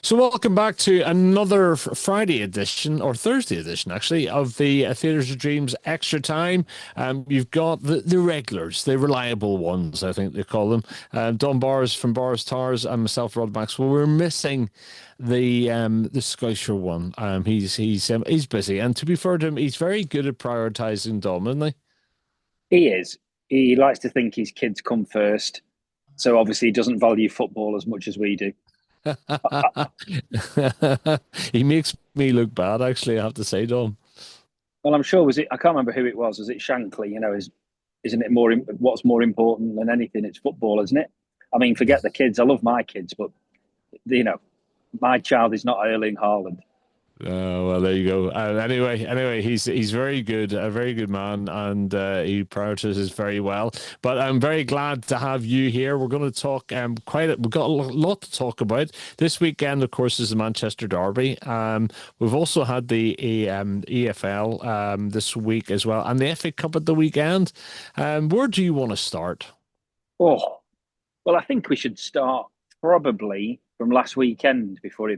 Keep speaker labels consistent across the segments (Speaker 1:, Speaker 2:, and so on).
Speaker 1: So, welcome back to another Friday edition, or Thursday edition, actually, of the Theatres of Dreams Extra Time. You've got the regulars, the reliable ones, I think they call them. Don Bars from Bars Tars and myself, Rod Maxwell. We're missing the Scotia one. He's busy, and to be fair to him, he's very good at prioritising Dom, isn't he?
Speaker 2: He is. He likes to think his kids come first. So obviously he doesn't value football as much as we do.
Speaker 1: He makes me look bad, actually, I have to say, Dom.
Speaker 2: Well, I'm sure was it. I can't remember who it was. Was it Shankly? Isn't it more? What's more important than anything? It's football, isn't it? I mean, forget the kids. I love my kids, but you know, my child is not Erling Haaland.
Speaker 1: Well, there you go. Anyway, he's very good, a very good man, and he prioritizes very well. But I'm very glad to have you here. We're going to talk we've got a lot to talk about this weekend. Of course, is the Manchester Derby. We've also had the EFL this week as well, and the FA Cup at the weekend. Where do you want to start?
Speaker 2: Oh, well, I think we should start probably from last weekend before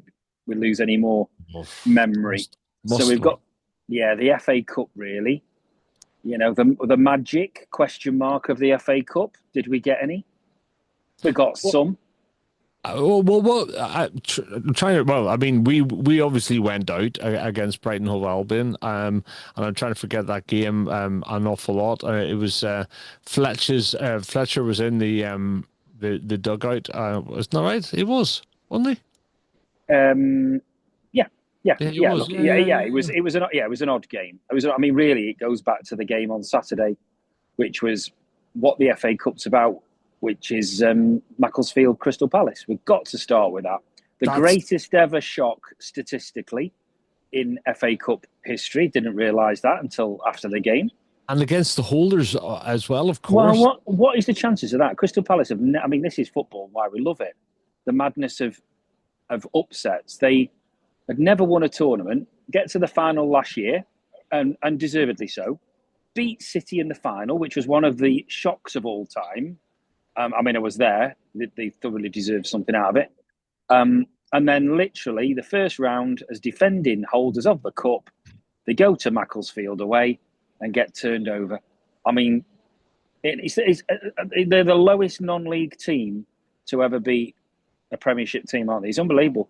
Speaker 2: we lose any more
Speaker 1: Oof,
Speaker 2: memory. So
Speaker 1: must
Speaker 2: we've
Speaker 1: we?
Speaker 2: got, yeah, the FA Cup really. The magic question mark of the FA Cup. Did we get any? We got some.
Speaker 1: I'm trying to. Well, I mean, we obviously went out against Brighton Hove Albion, and I'm trying to forget that game an awful lot. It was Fletcher was in the dugout. Wasn't that right? He was, wasn't he?
Speaker 2: Um, yeah, yeah,
Speaker 1: Yeah, he
Speaker 2: yeah.
Speaker 1: was.
Speaker 2: Look,
Speaker 1: Yeah,
Speaker 2: yeah,
Speaker 1: yeah,
Speaker 2: yeah.
Speaker 1: yeah, yeah.
Speaker 2: It was an odd game. I mean, really, it goes back to the game on Saturday, which was what the FA Cup's about, which is Macclesfield Crystal Palace. We've got to start with that. The
Speaker 1: That's
Speaker 2: greatest ever shock statistically in FA Cup history. Didn't realise that until after the game.
Speaker 1: and against the holders as well, of
Speaker 2: Well,
Speaker 1: course.
Speaker 2: what is the chances of that? Crystal Palace have. I mean, this is football. Why we love it. The madness of upsets. They had never won a tournament. Get to the final last year, and deservedly so. Beat City in the final, which was one of the shocks of all time. I mean, I was there. They thoroughly deserved something out of it. And then, literally, the first round, as defending holders of the cup, they go to Macclesfield away and get turned over. I mean, they're the lowest non-league team to ever beat a Premiership team, aren't they? It's unbelievable,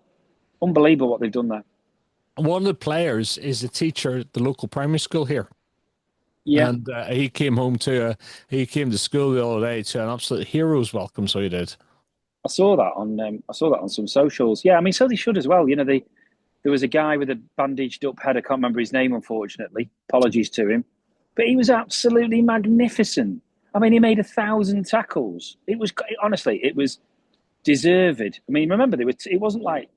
Speaker 2: unbelievable what they've done there.
Speaker 1: One of the players is a teacher at the local primary school here.
Speaker 2: Yeah,
Speaker 1: And he came to school the other day to an absolute hero's welcome. So he did.
Speaker 2: I saw that on some socials. Yeah, I mean, so they should as well. There was a guy with a bandaged up head. I can't remember his name, unfortunately. Apologies to him, but he was absolutely magnificent. I mean, he made 1,000 tackles. Honestly, it was deserved. I mean, remember it wasn't like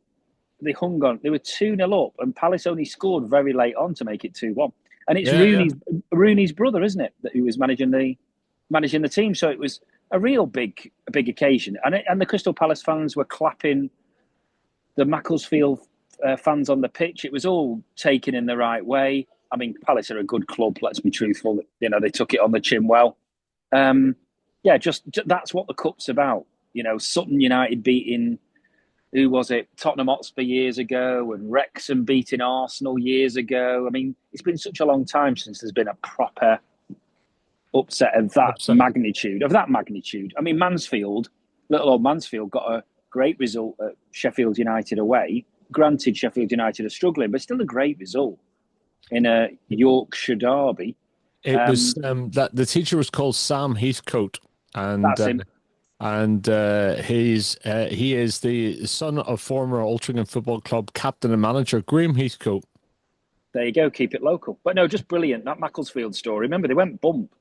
Speaker 2: they hung on. They were 2-0 up, and Palace only scored very late on to make it 2-1. And it's
Speaker 1: Yeah, yeah.
Speaker 2: Rooney's brother, isn't it, that who was managing the team. So it was a real big occasion, and the Crystal Palace fans were clapping the Macclesfield fans on the pitch. It was all taken in the right way. I mean, Palace are a good club. Let's be truthful. They took it on the chin well. Yeah, just that's what the cup's about. Sutton United beating, who was it? Tottenham Hotspur years ago, and Wrexham beating Arsenal years ago. I mean, it's been such a long time since there's been a proper upset of that
Speaker 1: Upset.
Speaker 2: magnitude. I mean, little old Mansfield, got a great result at Sheffield United away. Granted, Sheffield United are struggling, but still a great result in a Yorkshire derby.
Speaker 1: It was
Speaker 2: Um,
Speaker 1: that the teacher was called Sam Heathcote, and
Speaker 2: that's him.
Speaker 1: he is the son of former Altrincham Football Club captain and manager Graham Heathcote.
Speaker 2: There you go. Keep it local. But no, just brilliant. That Macclesfield story. Remember, they went bump.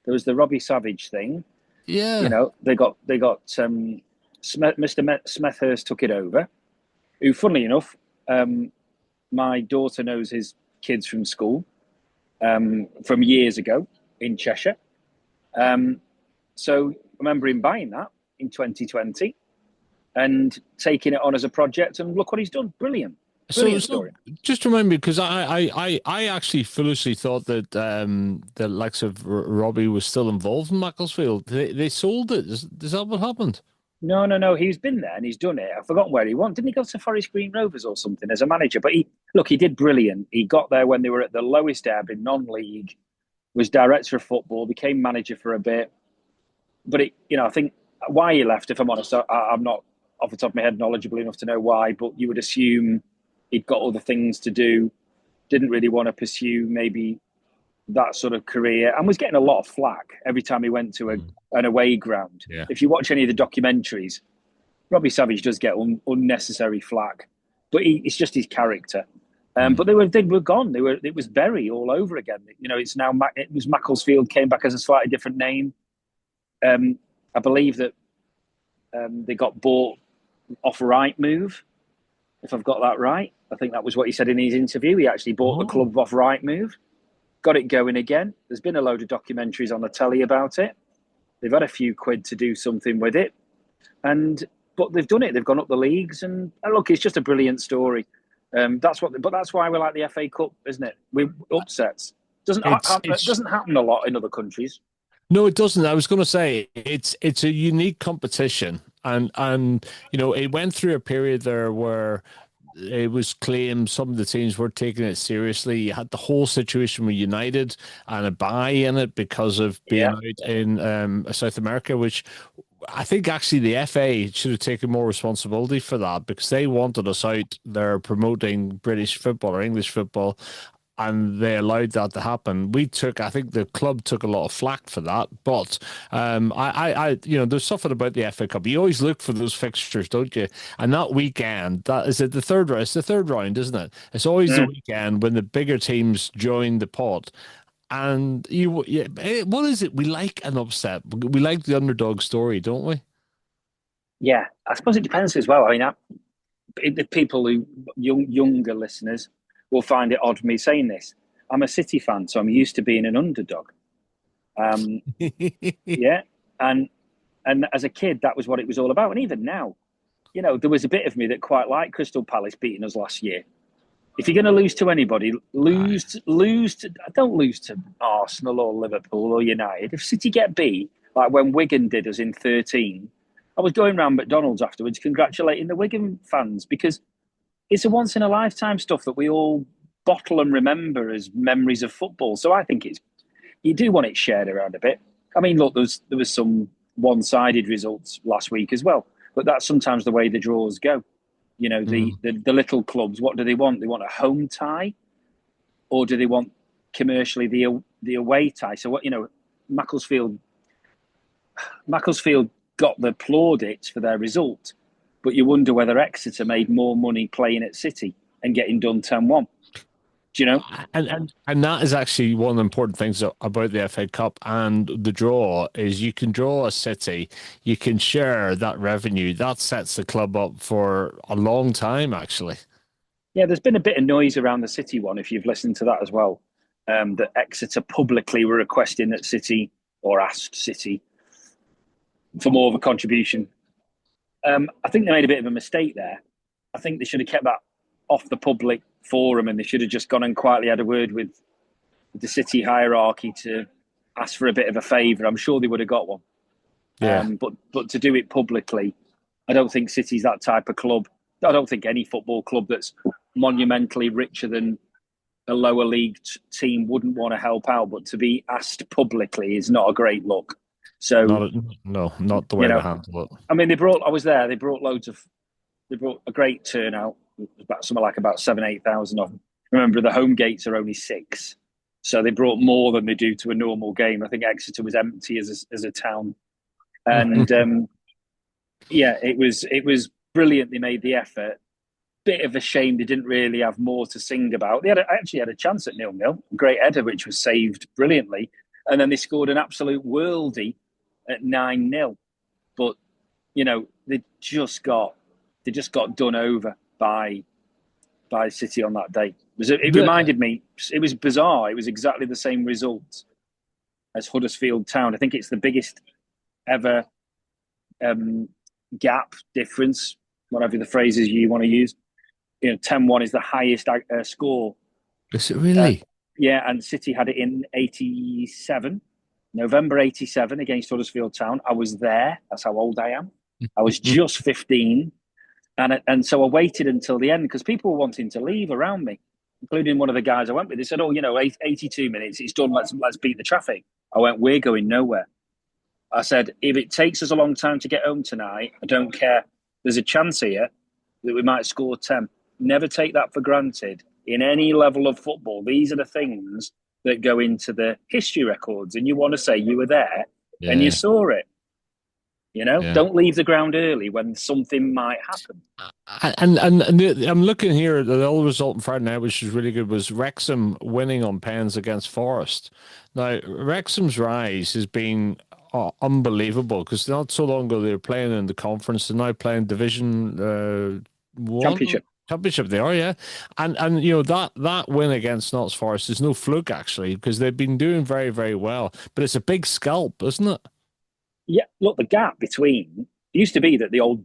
Speaker 2: There was the Robbie Savage thing.
Speaker 1: Yeah.
Speaker 2: Mr. Smethurst took it over. Who, funnily enough, my daughter knows his kids from school from years ago in Cheshire. So I remember him buying that in 2020 and taking it on as a project. And look what he's done. Brilliant.
Speaker 1: So,
Speaker 2: Brilliant
Speaker 1: so
Speaker 2: story.
Speaker 1: just remind me because I actually foolishly thought that the likes of Robbie was still involved in Macclesfield. They sold it. Is that what happened?
Speaker 2: No, no, no. He's been there and he's done it. I've forgotten where he went. Didn't he go to Forest Green Rovers or something as a manager? But he did brilliant. He got there when they were at the lowest ebb in non-league, was director of football, became manager for a bit. But I think why he left, if I'm honest, I'm not off the top of my head knowledgeable enough to know why. But you would assume he'd got other things to do, didn't really want to pursue maybe that sort of career, and was getting a lot of flack every time he went to
Speaker 1: Mm.
Speaker 2: an away ground.
Speaker 1: Yeah.
Speaker 2: If you watch any of the documentaries, Robbie Savage does get unnecessary flack, but it's just his character. But
Speaker 1: Mm.
Speaker 2: they were gone. It was Bury all over again. It's now it was Macclesfield came back as a slightly different name. I believe that they got bought off right move, if I've got that right. I think that was what he said in his interview. He actually bought the
Speaker 1: Oh,
Speaker 2: club off right move, got it going again. There's been a load of documentaries on the telly about it. They've had a few quid to do something with it, and but they've done it. They've gone up the leagues, and look, it's just a brilliant story. But that's why we like the FA Cup, isn't it? We upsets
Speaker 1: it's
Speaker 2: doesn't happen a lot in other countries.
Speaker 1: no, it doesn't. I was going to say it's a unique competition, and it went through a period there where it was claimed some of the teams were taking it seriously. You had the whole situation with United and a buy in it because of being
Speaker 2: Yeah,
Speaker 1: out in South America, which I think actually the FA should have taken more responsibility for that because they wanted us out there promoting British football or English football, and they allowed that to happen. I think the club took a lot of flack for that, but there's something about the FA Cup. You always look for those fixtures, don't you? And that weekend, that is it, the third round. It's the third round, isn't it? It's always the
Speaker 2: mm,
Speaker 1: weekend when the bigger teams join the pot. And what is it? We like an upset. We like the underdog story, don't we?
Speaker 2: yeah. I suppose it depends as well. I mean, the people who younger listeners will find it odd me saying this. I'm a City fan, so I'm used to being an underdog. Um, yeah, and as a kid, that was what it was all about. And even now, there was a bit of me that quite liked Crystal Palace beating us last year. If you're going to lose to anybody,
Speaker 1: Aye.
Speaker 2: don't lose to Arsenal or Liverpool or United. If City get beat, like when Wigan did us in 13, I was going around McDonald's afterwards congratulating the Wigan fans because it's a once in a lifetime stuff that we all bottle and remember as memories of football. So I think you do want it shared around a bit. I mean, look, there was some one-sided results last week as well, but that's sometimes the way the draws go.
Speaker 1: Mm.
Speaker 2: The little clubs, what do they want? They want a home tie, or do they want commercially the away tie? So Macclesfield Macclesfield got the plaudits for their result, but you wonder whether Exeter made more money playing at City and getting done 10-1. Do you know?
Speaker 1: And that is actually one of the important things about the FA Cup and the draw is you can draw a city, you can share that revenue. That sets the club up for a long time, actually.
Speaker 2: Yeah, there's been a bit of noise around the City one, if you've listened to that as well. That Exeter publicly were requesting that City or asked City for more of a contribution. I think they made a bit of a mistake there. I think they should have kept that off the public forum and they should have just gone and quietly had a word with the City hierarchy to ask for a bit of a favour. I'm sure they would have got one.
Speaker 1: Yeah,
Speaker 2: But to do it publicly, I don't think City's that type of club. I don't think any football club that's monumentally richer than a lower league team wouldn't want to help out. But to be asked publicly is not a great look. So,
Speaker 1: no, not the
Speaker 2: you
Speaker 1: way to
Speaker 2: know,
Speaker 1: handle it.
Speaker 2: I mean, I was there, they brought a great turnout, about something like about 7,000, 8,000 of them. Remember, the home gates are only six. So they brought more than they do to a normal game. I think Exeter was empty as a town. And yeah, it was brilliant. They made the effort. Bit of a shame they didn't really have more to sing about. They actually had a chance at 0-0. Great header, which was saved brilliantly, and then they scored an absolute worldie at 9-0. But they just got done over by City on that day. It
Speaker 1: The-
Speaker 2: reminded me. It was bizarre. It was exactly the same result as Huddersfield Town. I think it's the biggest ever um, gap difference, whatever the phrases you want to use. 10-1 is the highest score.
Speaker 1: is it
Speaker 2: Uh,
Speaker 1: really?
Speaker 2: yeah, and City had it in 87, November 87 against Huddersfield Town. I was there. That's how old I am. I was just 15, and so I waited until the end because people were wanting to leave around me, including one of the guys I went with. They said, "Oh, 82 minutes, it's done. Let's beat the traffic." I went, "We're going nowhere." I said, "If it takes us a long time to get home tonight, I don't care. There's a chance here that we might score 10. Never take that for granted in any level of football. These are the things that go into the history records, and you want to say you were there and you
Speaker 1: Yeah,
Speaker 2: saw it.
Speaker 1: yeah.
Speaker 2: Don't leave the ground early when something might happen."
Speaker 1: I'm looking here at the old result on Friday night, which was really good, was Wrexham winning on pens against Forest. Now, Wrexham's rise has been unbelievable because not so long ago they were playing in the conference. They're now playing Division One
Speaker 2: Championship.
Speaker 1: Championship. They are, yeah, and that win against Notts Forest is no fluke actually because they've been doing very very well. But it's a big scalp, isn't it?
Speaker 2: Yeah, look, the gap between it used to be that the old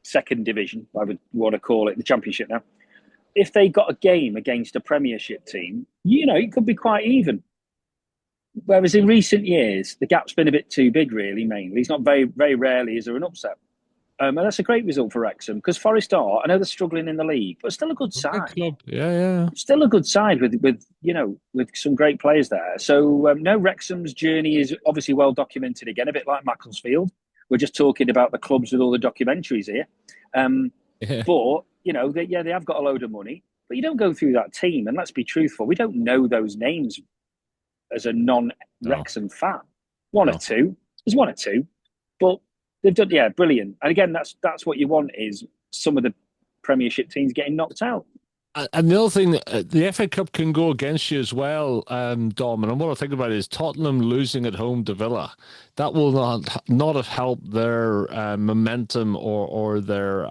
Speaker 2: second division, I would want to call it the championship now, if they got a game against a premiership team, it could be quite even. Whereas in recent years, the gap's been a bit too big, really, mainly. It's not very, very rarely is there an upset. And that's a great result for Wrexham because Forest are, I know they're struggling in the league, but still a good
Speaker 1: Big
Speaker 2: side.
Speaker 1: club, yeah, yeah.
Speaker 2: Still a good side with some great players there. So no, Wrexham's journey is obviously well documented again, a bit like Macclesfield. We're just talking about the clubs with all the documentaries here. Um,
Speaker 1: Yeah.
Speaker 2: but they have got a load of money, but you don't go through that team. And let's be truthful, we don't know those names as a
Speaker 1: No,
Speaker 2: non-Wrexham fan. One or
Speaker 1: no.
Speaker 2: two, there's one or two, but they've done brilliant. And again, that's what you want is some of the Premiership teams getting knocked out.
Speaker 1: And the other thing, the FA Cup can go against you as well, Dom. And what I think about it is Tottenham losing at home to Villa. That will not have helped their momentum or their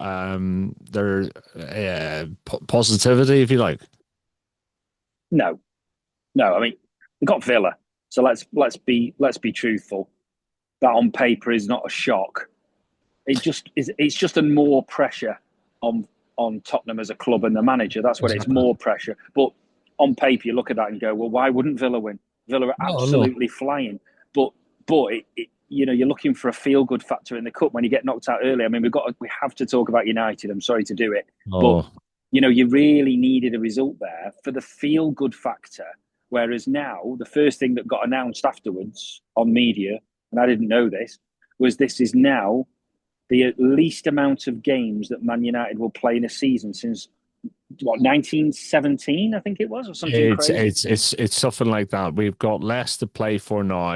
Speaker 1: positivity, if you like.
Speaker 2: No, no. I mean, they got Villa, so let's be truthful. That on paper is not a shock. It just is. It's just a more pressure on Tottenham as a club and the manager. That's what it is,
Speaker 1: Exactly.
Speaker 2: more pressure. But on paper, you look at that and go, well, why wouldn't Villa win? Villa are
Speaker 1: No, no.
Speaker 2: absolutely flying. But you're looking for a feel good factor in the cup when you get knocked out early. I mean, we have to talk about United. I'm sorry to do it, but
Speaker 1: Oh,
Speaker 2: you really needed a result there for the feel good factor. Whereas now, the first thing that got announced afterwards on media, and I didn't know this is now the least amount of games that Man United will play in a season since 1917, I think it was, or something crazy.
Speaker 1: it's something like that. We've got less to play for now.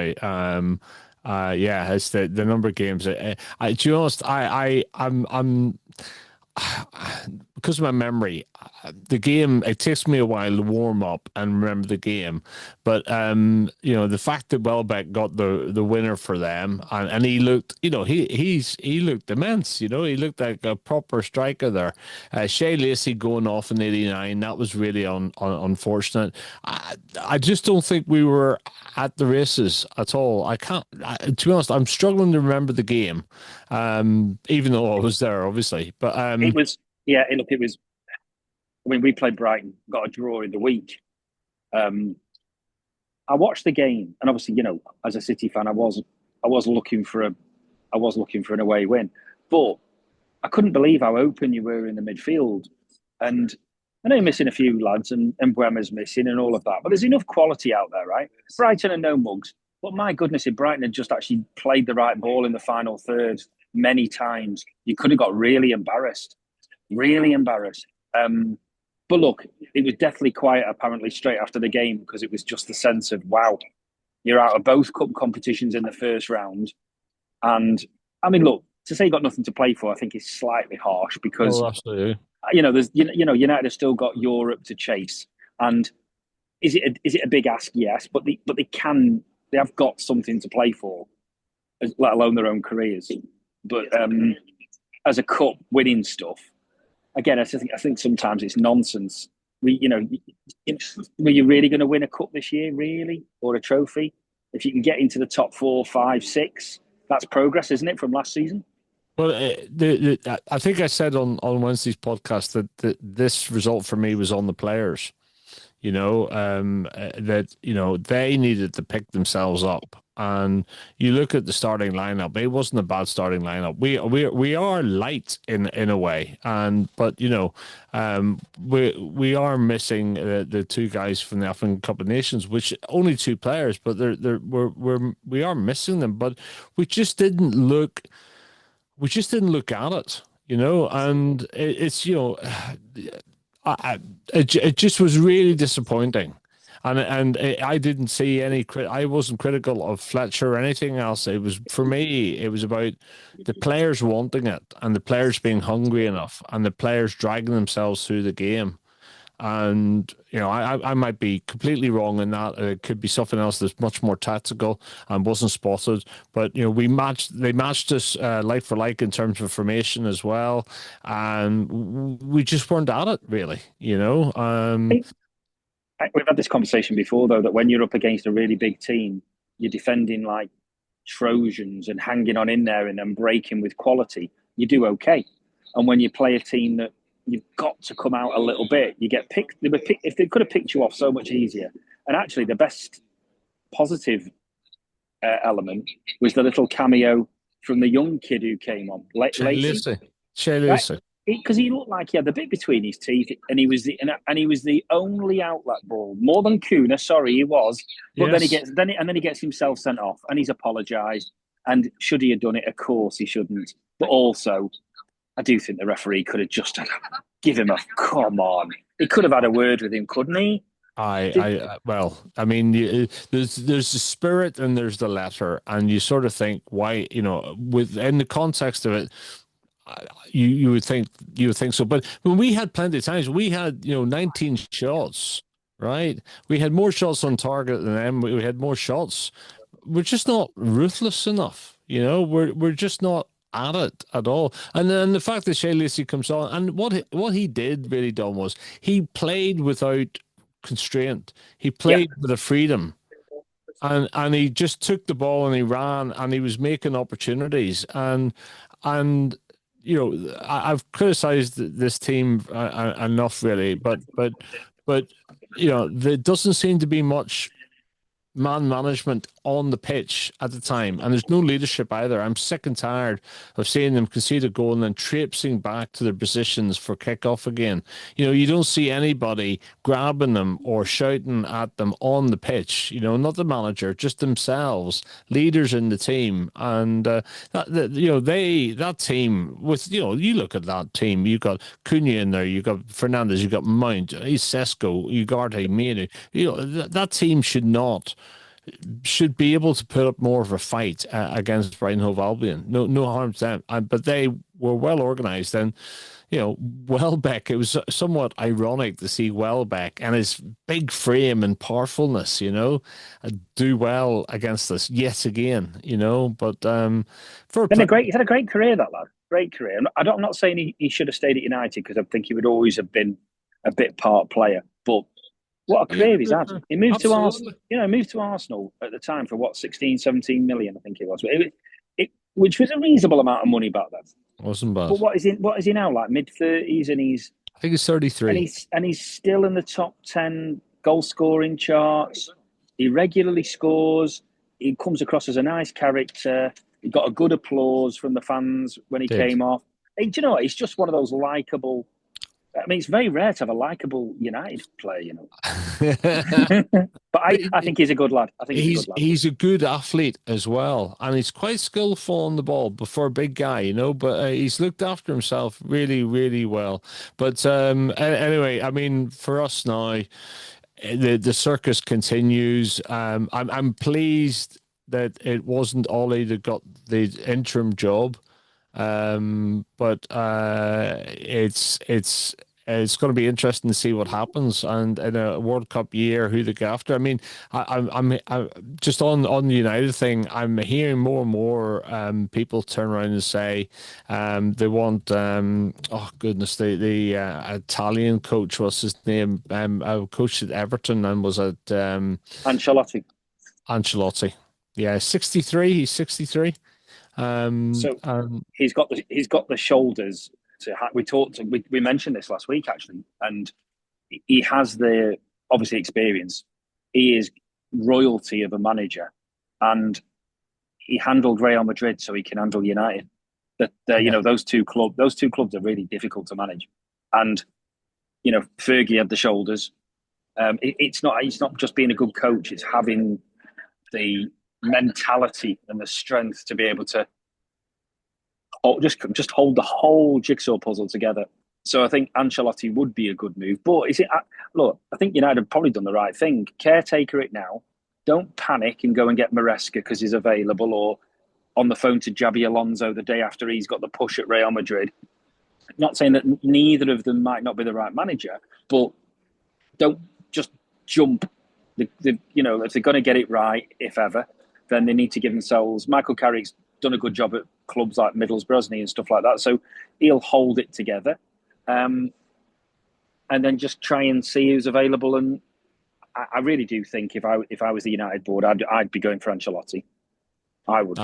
Speaker 1: Yeah, it's the number of games. To be honest, I'm because of my memory, the game, it takes me a while to warm up and remember the game. But the fact that Welbeck got the winner for them and he looked, he looked immense, he looked like a proper striker there. Shea Lacey going off in 89, that was really unfortunate. I just don't think we were at the races at all. To be honest, I'm struggling to remember the game. Even though I was there, obviously. But
Speaker 2: It was, yeah, look, it was. I mean, we played Brighton, got a draw in the week. Um, I watched the game, and obviously, as a City fan, I was looking for an away win, but I couldn't believe how open you were in the midfield. And I know you're missing a few lads, and Bremer's missing, and all of that, but there's enough quality out there, right? Brighton are no mugs, but my goodness, if Brighton had just actually played the right ball in the final third many times, you could have got really embarrassed, really embarrassed. But look, it was deathly quiet apparently straight after the game because it was just the sense of wow, you're out of both cup competitions in the first round, and I mean, look, to say you got nothing to play for, I think is slightly harsh because
Speaker 1: oh, absolutely.
Speaker 2: there's United have still got Europe to chase, and is it a big ask? Yes, but they have got something to play for, let alone their own careers. But as a cup winning stuff, again, I think sometimes it's nonsense. Were you really going to win a cup this year, really, or a trophy? If you can get into the top 4, 5, 6, that's progress, isn't it, from last season?
Speaker 1: Well, I think I said on Wednesday's podcast that this result for me was on the players. that they needed to pick themselves up. And you look at the starting lineup; it wasn't a bad starting lineup. We are light in a way, and but we are missing the two guys from the African Cup of Nations, which only two players, but we are missing them. But we just didn't look we just didn't look at it, and it's I, it just was really disappointing. And I didn't see I wasn't critical of Fletcher or anything else. It was, for me, it was about the players wanting it and the players being hungry enough and the players dragging themselves through the game. And I might be completely wrong in that. It could be something else that's much more tactical and wasn't spotted. But they matched us like for like in terms of formation as well, and we just weren't at it really.
Speaker 2: We've had this conversation before, though, that when you're up against a really big team, you're defending like Trojans and hanging on in there and then breaking with quality, you do okay. And when you play a team that you've got to come out a little bit, you get picked. If they could have picked you off so much easier. And actually, the best positive element was the little cameo from the young kid who came on, Lacey,
Speaker 1: Shea
Speaker 2: right?
Speaker 1: Lucy.
Speaker 2: Because he looked like he had the bit between his teeth, and he was the only outlet ball, more than Kuna. Sorry, he was, but
Speaker 1: Yes.
Speaker 2: then he gets himself sent off, and he's apologised. And should he have done it? Of course, he shouldn't. But also, I do think the referee could have just give him a come on. He could have had a word with him, couldn't he?
Speaker 1: Well, I mean, there's the spirit and there's the letter, and you sort of think, why, within the context of it, you would think so. But when we had plenty of times, we had 19 shots, right? We had more shots on target than them. We had more shots. We're just not ruthless enough. We're just not at it at all. And then the fact that Shea Lacey comes on, and what he did really done was he played without constraint. He
Speaker 2: Yeah.
Speaker 1: played with a freedom. And he just took the ball and he ran and he was making opportunities. And I've criticized this team enough really, but there doesn't seem to be much man management on the pitch at the time, and there's no leadership either. I'm sick and tired of seeing them concede a goal and then traipsing back to their positions for kick-off again. You don't see anybody grabbing them or shouting at them on the pitch. Not the manager, just themselves, leaders in the team, and that team with you look at that team. You got Cunha in there, you got Fernandez, you got Mount, Sesko, Ugarte, Menu. That team should be able to put up more of a fight against Brighton Hove Albion. No harm to them, but they were well organised. And Welbeck, it was somewhat ironic to see Welbeck and his big frame and powerfulness, do well against us yet again. But
Speaker 2: He's had a great career, that lad. Great career. I'm not saying he should have stayed at United, because I think he would always have been a bit part player. But what a career he's had. He moved to Arsenal. Moved to Arsenal at the time for 16, 17 million, I think it was. Which was a reasonable amount of money back then.
Speaker 1: Wasn't bad.
Speaker 2: But what is he now, like mid-30s, and
Speaker 1: I think he's 33.
Speaker 2: And he's still in the top 10 goal scoring charts. He regularly scores. He comes across as a nice character. He got a good applause from the fans when he came off. Do you know what? He's just one of those likable. I mean, it's very rare to have a likable United player, But I think he's a good lad. I think
Speaker 1: he's a good athlete as well, and he's quite skillful on the ball for a big guy, But he's looked after himself really, really well. But anyway, I mean, for us now, the circus continues. I'm pleased that it wasn't Ollie that got the interim job. But it's going to be interesting to see what happens, and in a World Cup year, who they go after. I mean, I'm just on the United thing. I'm hearing more and more people turn around and say they want oh goodness, the Italian coach, what's his name? Coached at Everton and was at
Speaker 2: Ancelotti.
Speaker 1: Ancelotti. Yeah, 63. He's 63.
Speaker 2: He's got the shoulders to. We mentioned this last week actually, and he has the obviously experience. He is royalty of a manager, and he handled Real Madrid, so he can handle United.
Speaker 1: Yeah.
Speaker 2: Those two clubs are really difficult to manage, and Fergie had the shoulders. It's not just being a good coach; it's having the mentality and the strength to be able to just hold the whole jigsaw puzzle together. So I think Ancelotti would be a good move. But is it? Look, I think United have probably done the right thing. Caretaker it now. Don't panic and go and get Maresca because he's available, or on the phone to Jabi Alonso the day after he's got the push at Real Madrid. Not saying that neither of them might not be the right manager, but don't just jump. If they're going to get it right, if ever, then they need to give themselves. Michael Carrick's done a good job at clubs like Middlesbrough and stuff like that, so he'll hold it together, and then just try and see who's available. And I really do think if I was the United board, I'd be going for Ancelotti. I would be.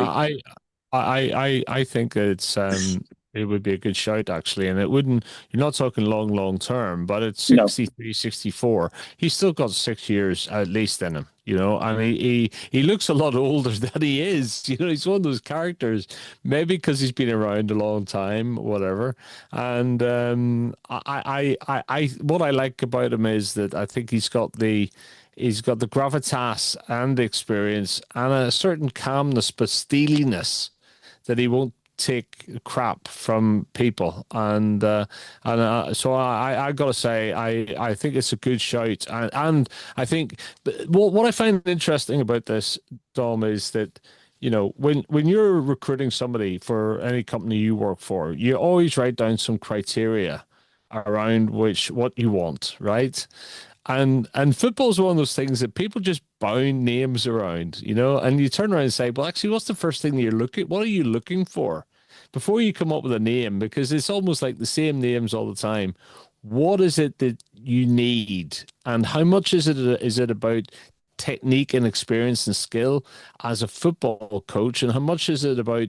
Speaker 1: I think it would be a good shout actually, and it wouldn't. You're not talking long term, but at
Speaker 2: No,
Speaker 1: 63, 64, he's still got 6 years at least in him. And he looks a lot older than he is. He's one of those characters, maybe because he's been around a long time, whatever. And what I like about him is that I think he's got the gravitas and the experience and a certain calmness but steeliness that he won't take crap from people. So I gotta say I think it's a good shout. And I think what I find interesting about this, Dom, is that when you're recruiting somebody for any company you work for, you always write down some criteria around what you want, right? And football's one of those things that people just bound names around, and you turn around and say, well, actually, what's the first thing you're looking, what are you looking for before you come up with a name? Because it's almost like the same names all the time. What is it that you need, and how much is it about technique and experience and skill as a football coach, and how much is it about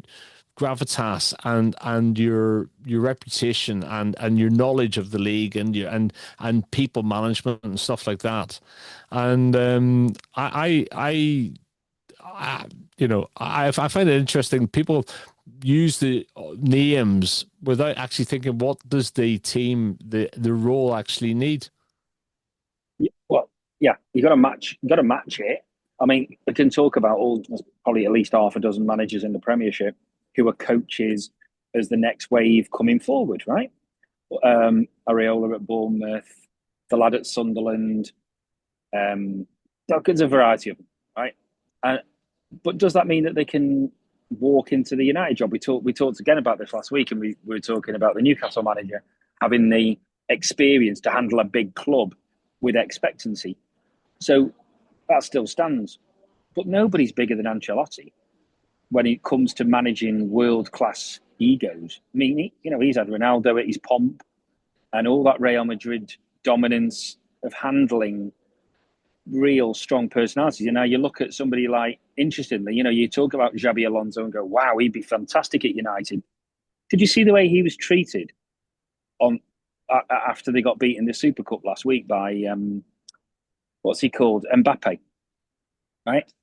Speaker 1: gravitas and your reputation and your knowledge of the league and and people management and stuff like that. And I find it interesting. People use the names without actually thinking what does the role actually need.
Speaker 2: well, yeah, you got to match. You got to match it. I mean, we can talk about there's probably at least half a dozen managers in the Premiership who are coaches as the next wave coming forward, right? Areola at Bournemouth, the lad at Sunderland. There's a variety of them, right? But does that mean that they can walk into the United job? We talked again about this last week, and we were talking about the Newcastle manager having the experience to handle a big club with expectancy. So that still stands. But nobody's bigger than Ancelotti when it comes to managing world-class egos. I mean, he's had Ronaldo at his pomp and all that Real Madrid dominance of handling real strong personalities. Now you look at somebody like, interestingly, you talk about Xabi Alonso and go, wow, he'd be fantastic at United. Did you see the way he was treated on after they got beaten in the Super Cup last week by what's he called, Mbappe? Right?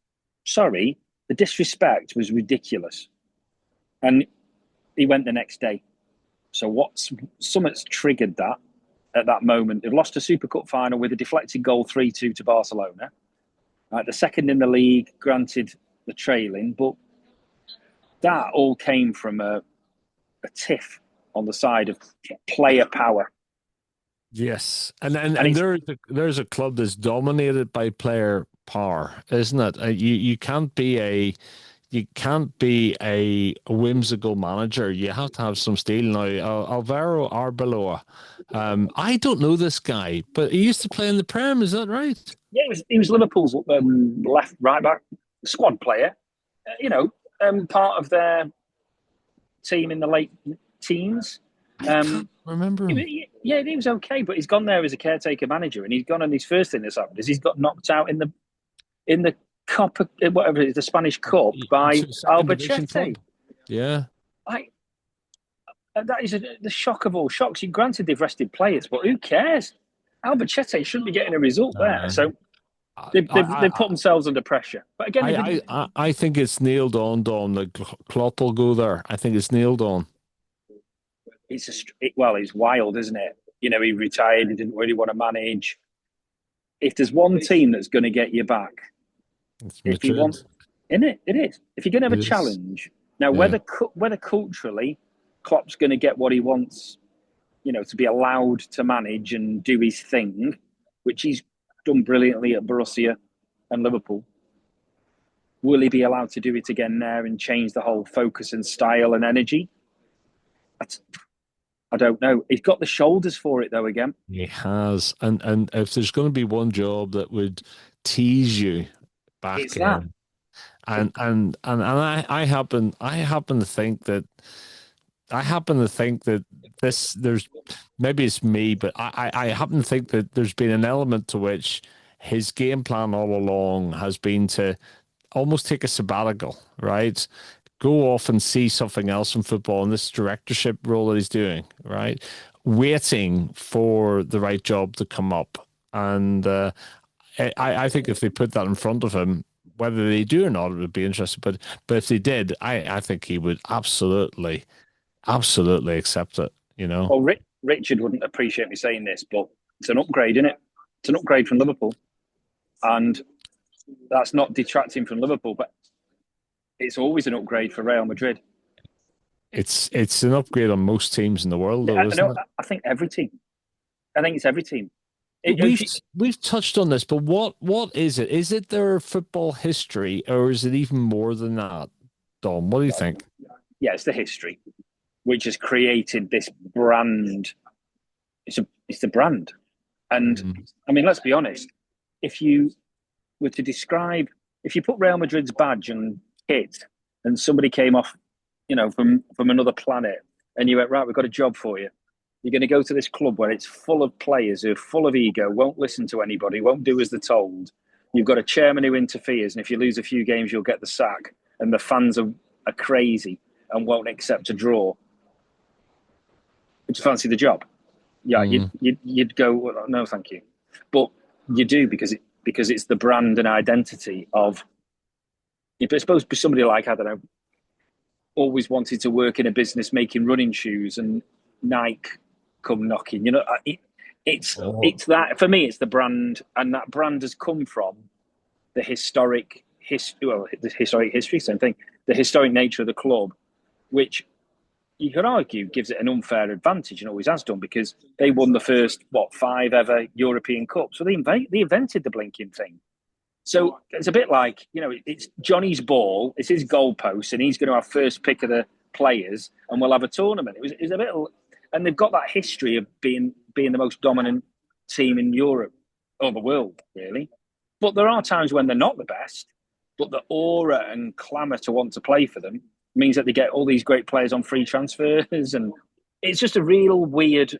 Speaker 2: Sorry, the disrespect was ridiculous, and he went the next day. So something's triggered that at that moment. They've lost a Super Cup final with a deflected goal 3-2 to Barcelona. The second in the league, granted the trailing, but that all came from a tiff on the side of player power.
Speaker 1: Yes, and and
Speaker 2: And
Speaker 1: and
Speaker 2: it's
Speaker 1: there's a club that's dominated by player power, isn't it? You can't be a whimsical manager. You have to have some steel. Now, Alvaro Arbeloa, I don't know this guy, but he used to play in the Prem. Is that right?
Speaker 2: Yeah, he was Liverpool's left right back squad player. Part of their team in the late teens.
Speaker 1: I
Speaker 2: Um,
Speaker 1: can't remember him.
Speaker 2: yeah, he was okay, but he's gone there as a caretaker manager, and he's gone. And his first thing that's happened is he's got knocked out in the cup, whatever it is, the Spanish Cup by
Speaker 1: Second division
Speaker 2: Albacete.
Speaker 1: club. Yeah.
Speaker 2: Like that is the shock of all shocks. Granted, they've rested players, but who cares? Albacete shouldn't be getting a result there.
Speaker 1: Uh,
Speaker 2: So
Speaker 1: I,
Speaker 2: they've put
Speaker 1: I,
Speaker 2: themselves under pressure. But again, if it,
Speaker 1: I think it's nailed on, Dom. The Klopp will go there. I think it's nailed on.
Speaker 2: well, it's wild, isn't it? You know, he retired. He didn't really want to manage. If there's one team that's going to get you back,
Speaker 1: It's
Speaker 2: if you want,
Speaker 1: Madrid.
Speaker 2: in it, it is. If you're going to have
Speaker 1: It
Speaker 2: a
Speaker 1: is.
Speaker 2: challenge now,
Speaker 1: Yeah.
Speaker 2: whether culturally, Klopp's going to get what he wants, you know, to be allowed to manage and do his thing, which he's done brilliantly at Borussia and Liverpool. Will he be allowed to do it again there and change the whole focus and style and energy? That's, I don't know. He's got the shoulders for it though. Again,
Speaker 1: He has. And if there's going to be one job that would tease you
Speaker 2: it's
Speaker 1: back
Speaker 2: that.
Speaker 1: in, I happen to think that this there's maybe it's me, but I happen to think that there's been an element to which his game plan all along has been to almost take a sabbatical, right? Go off and see something else in football in this directorship role that he's doing, right? Waiting for the right job to come up. And I think if they put that in front of him, whether they do or not, it would be interesting. But if they did, I think he would absolutely accept it, you know?
Speaker 2: Well, Richard wouldn't appreciate me saying this, but it's an upgrade, isn't it? It's an upgrade from Liverpool, and that's not detracting from Liverpool, but it's always an upgrade for Real Madrid.
Speaker 1: It's an upgrade on most teams in the world, though,
Speaker 2: I
Speaker 1: isn't
Speaker 2: know.
Speaker 1: it?
Speaker 2: I think every team. I think it's every team.
Speaker 1: But
Speaker 2: If you,
Speaker 1: we've touched on this, but what is it? Is it their football history, or is it even more than that? Dom, what do you think?
Speaker 2: yeah, it's the history which has created this brand. It's the brand, and
Speaker 1: Mm.
Speaker 2: I mean, let's be honest. If you were to describe, if you put Real Madrid's badge and kit, and somebody came off, you know, from another planet, and you went, right, we've got a job for you. You're going to go to this club where it's full of players who are full of ego, won't listen to anybody, won't do as they're told. You've got a chairman who interferes, and if you lose a few games, you'll get the sack. And the fans are crazy and won't accept a draw. Would you fancy the job? Yeah,
Speaker 1: Mm.
Speaker 2: you'd go, well, no, thank you. But you do because it's the brand and identity of. It's supposed to be somebody like, I don't know, always wanted to work in a business making running shoes, and Nike come knocking. You know,
Speaker 1: Oh,
Speaker 2: it's that for me. It's the brand, and that brand has come from the historic history. Well, the historic history, same thing. The historic nature of the club, which you could argue gives it an unfair advantage, and always has done, because they won the first five ever European Cups. So they invented the blinking thing. So it's a bit like, you know, it's Johnny's ball, it's his goalpost, and he's going to have first pick of the players, and we'll have a tournament. It was a bit, and they've got that history of being the most dominant team in Europe or the world, really. But there are times when they're not the best, but the aura and clamour to want to play for them means that they get all these great players on free transfers, and it's just a real weird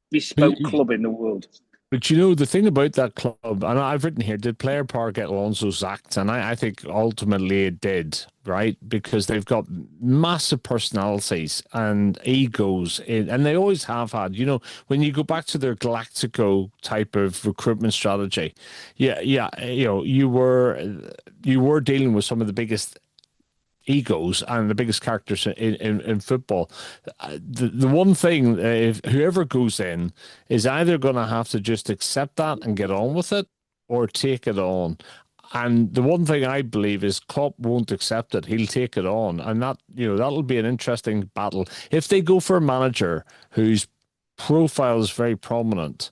Speaker 2: bespoke club in the world.
Speaker 1: but you know, the thing about that club, and I've written here, did Player Power get Alonso sacked? And I think ultimately it did, right? Because they've got massive personalities and egos, and they always have had. You know, when you go back to their Galactico type of recruitment strategy, yeah, you know, you were dealing with some of the biggest egos and the biggest characters in football. The one thing, if whoever goes in is either going to have to just accept that and get on with it or take it on. And the one thing I believe is Klopp won't accept it. He'll take it on. And that'll be an interesting battle. If they go for a manager whose profile is very prominent,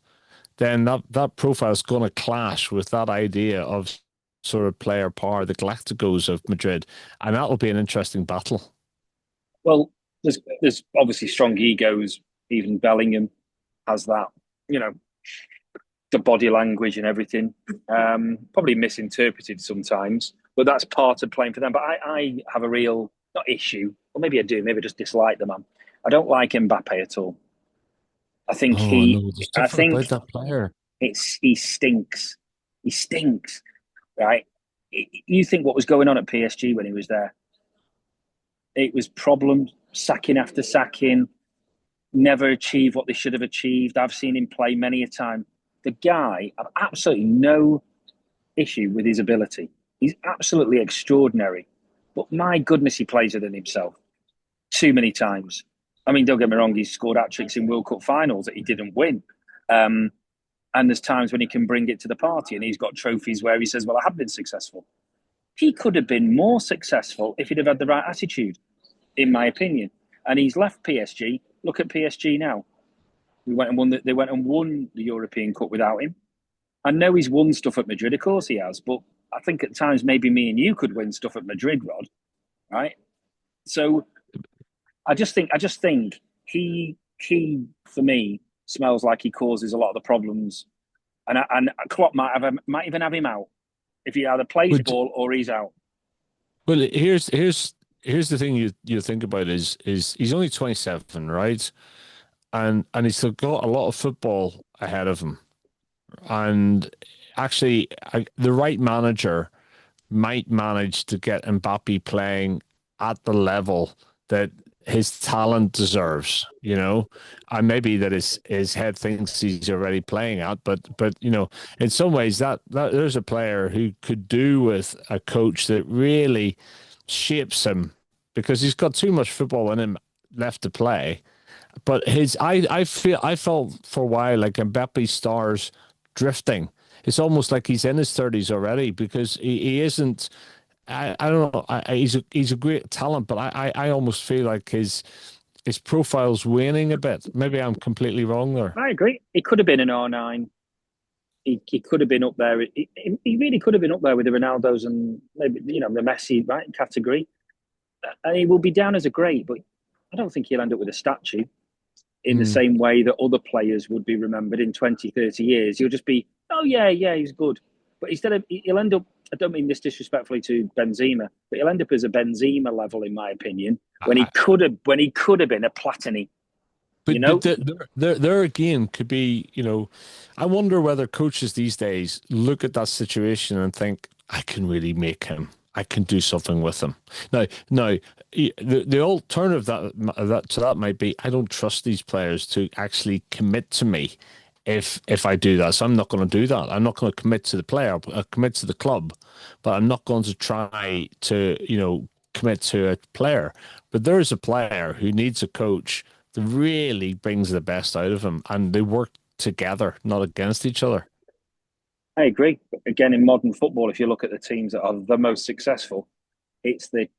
Speaker 1: then that profile is going to clash with that idea of sort of player power, the Galacticos of Madrid, and that'll be an interesting battle.
Speaker 2: Well, there's obviously strong egos. Even Bellingham has that, you know, the body language and everything. Probably misinterpreted sometimes, but that's part of playing for them. But I have a real, not issue, or maybe I do, maybe I just dislike the man. I don't like Mbappe at all. I think
Speaker 1: Oh
Speaker 2: he,
Speaker 1: no, there's
Speaker 2: I
Speaker 1: something
Speaker 2: think
Speaker 1: about that player.
Speaker 2: he stinks. He stinks, right? You think what was going on at PSG when he was there? It was problems, sacking after sacking, never achieve what they should have achieved. I've seen him play many a time. The guy, I've absolutely no issue with his ability. He's absolutely extraordinary. But my goodness, he plays it in himself too many times. I mean, don't get me wrong, he's scored hat tricks in World Cup finals that he didn't win. Um, and there's times when he can bring it to the party and he's got trophies where he says, well, I have been successful. He could have been more successful if he'd have had the right attitude, in my opinion. And he's left PSG. Look at PSG now. They went and won the European Cup without him. I know he's won stuff at Madrid, of course he has, but I think at times maybe me and you could win stuff at Madrid, Rod. Right? So I just think he for me smells like he causes a lot of the problems, and Klopp might even have him out if he either plays
Speaker 1: But
Speaker 2: ball or he's out.
Speaker 1: well, here's the thing you think about is he's only 27, right? And he's still got a lot of football ahead of him. And actually, the right manager might manage to get Mbappe playing at the level that his talent deserves, and maybe that his head thinks he's already playing at, but in some ways that there's a player who could do with a coach that really shapes him because he's got too much football in him left to play. But I felt for a while like Mbappe's stars drifting. It's almost like he's in his 30s already because he isn't. I don't know. He's a great talent, but I almost feel like his profile's waning a bit. Maybe I'm completely wrong there.
Speaker 2: I agree. He could have been an R9. He could have been up there. He really could have been up there with the Ronaldos and maybe the Messi right category. And he will be down as a great, but I don't think he'll end up with a statue in the
Speaker 1: Mm.
Speaker 2: same way that other players would be remembered in 20, 30 years. He'll just be, oh, yeah, he's good. But instead of, he'll end up, I don't mean this disrespectfully to Benzema, but he'll end up as a Benzema level, in my opinion, when he
Speaker 1: I,
Speaker 2: could have been a Platini, you
Speaker 1: but
Speaker 2: know?
Speaker 1: there again could be, I wonder whether coaches these days look at that situation and think, I can really make him. I can do something with him. Now, the alternative that to that might be, I don't trust these players to actually commit to me if I do that. So I'm not going to do that. I'm not going to commit to the player. I commit to the club, but I'm not going to try to, commit to a player. But there is a player who needs a coach that really brings the best out of him, and they work together, not against each other.
Speaker 2: I agree. Again, in modern football, if you look at the teams that are the most successful, it's the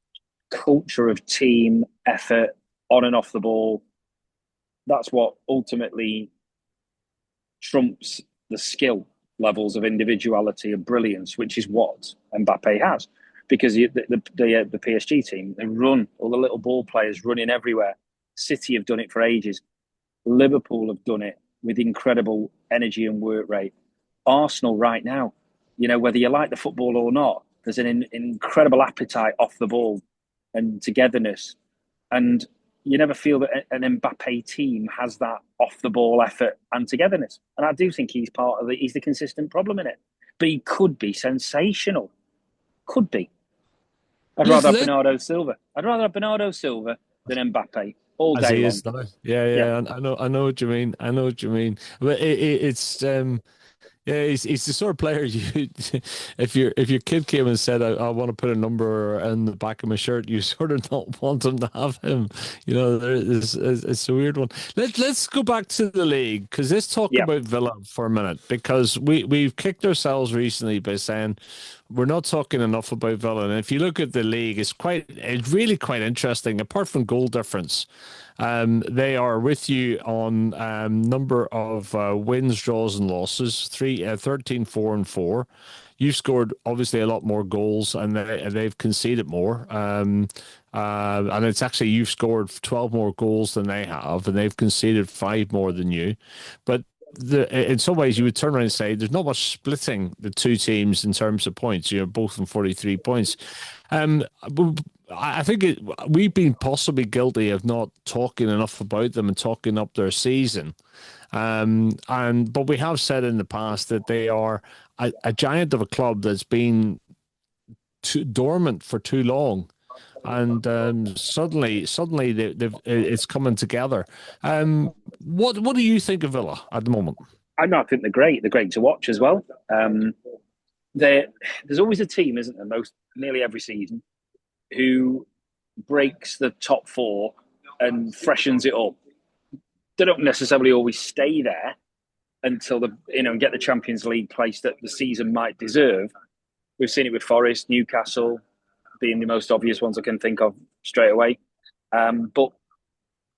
Speaker 2: culture of team effort on and off the ball. That's what ultimately trumps the skill levels of individuality and brilliance, which is what Mbappe has. Because the PSG team, they run, all the little ball players running everywhere. City have done it for ages. Liverpool have done it with incredible energy and work rate. Arsenal right now, whether you like the football or not, there's an incredible appetite off the ball and togetherness. And you never feel that an Mbappe team has that off the ball effort and togetherness. And I do think he's the consistent problem in it. But he could be sensational. Could be. I'd
Speaker 1: Let,
Speaker 2: rather have
Speaker 1: let,
Speaker 2: Bernardo Silva. I'd rather have Bernardo Silva than Mbappe all
Speaker 1: as
Speaker 2: day
Speaker 1: he
Speaker 2: long.
Speaker 1: is now. Yeah,
Speaker 2: Yeah.
Speaker 1: yeah, I know what you mean. I know what you mean. But it's yeah, he's the sort of player you, if your kid came and said, I want to put a number in the back of my shirt, you sort of don't want him to have him. It's a weird one. Let's go back to the league because let's talk
Speaker 2: Yeah.
Speaker 1: about Villa for a minute because we've kicked ourselves recently by saying we're not talking enough about Villa. And if you look at the league, it's really quite interesting. Apart from goal difference, they are with you on number of wins, draws, and losses 13, 4, and 4. You've scored obviously a lot more goals, and they've conceded more. And it's actually you've scored 12 more goals than they have, and they've conceded 5 more than you. But in some ways, you would turn around and say there's not much splitting the two teams in terms of points. You're both on 43 points. I think we've been possibly guilty of not talking enough about them and talking up their season. But we have said in the past that they are a giant of a club that's been dormant for too long, and suddenly it's coming together. What do you think of Villa at the moment?
Speaker 2: I know. I think they're great. They're great to watch as well. There's always a team, isn't there? Nearly every season, who breaks the top four and freshens it up. They don't necessarily always stay there until and get the Champions League place that the season might deserve. We've seen it with Forest, Newcastle being the most obvious ones I can think of straight away. But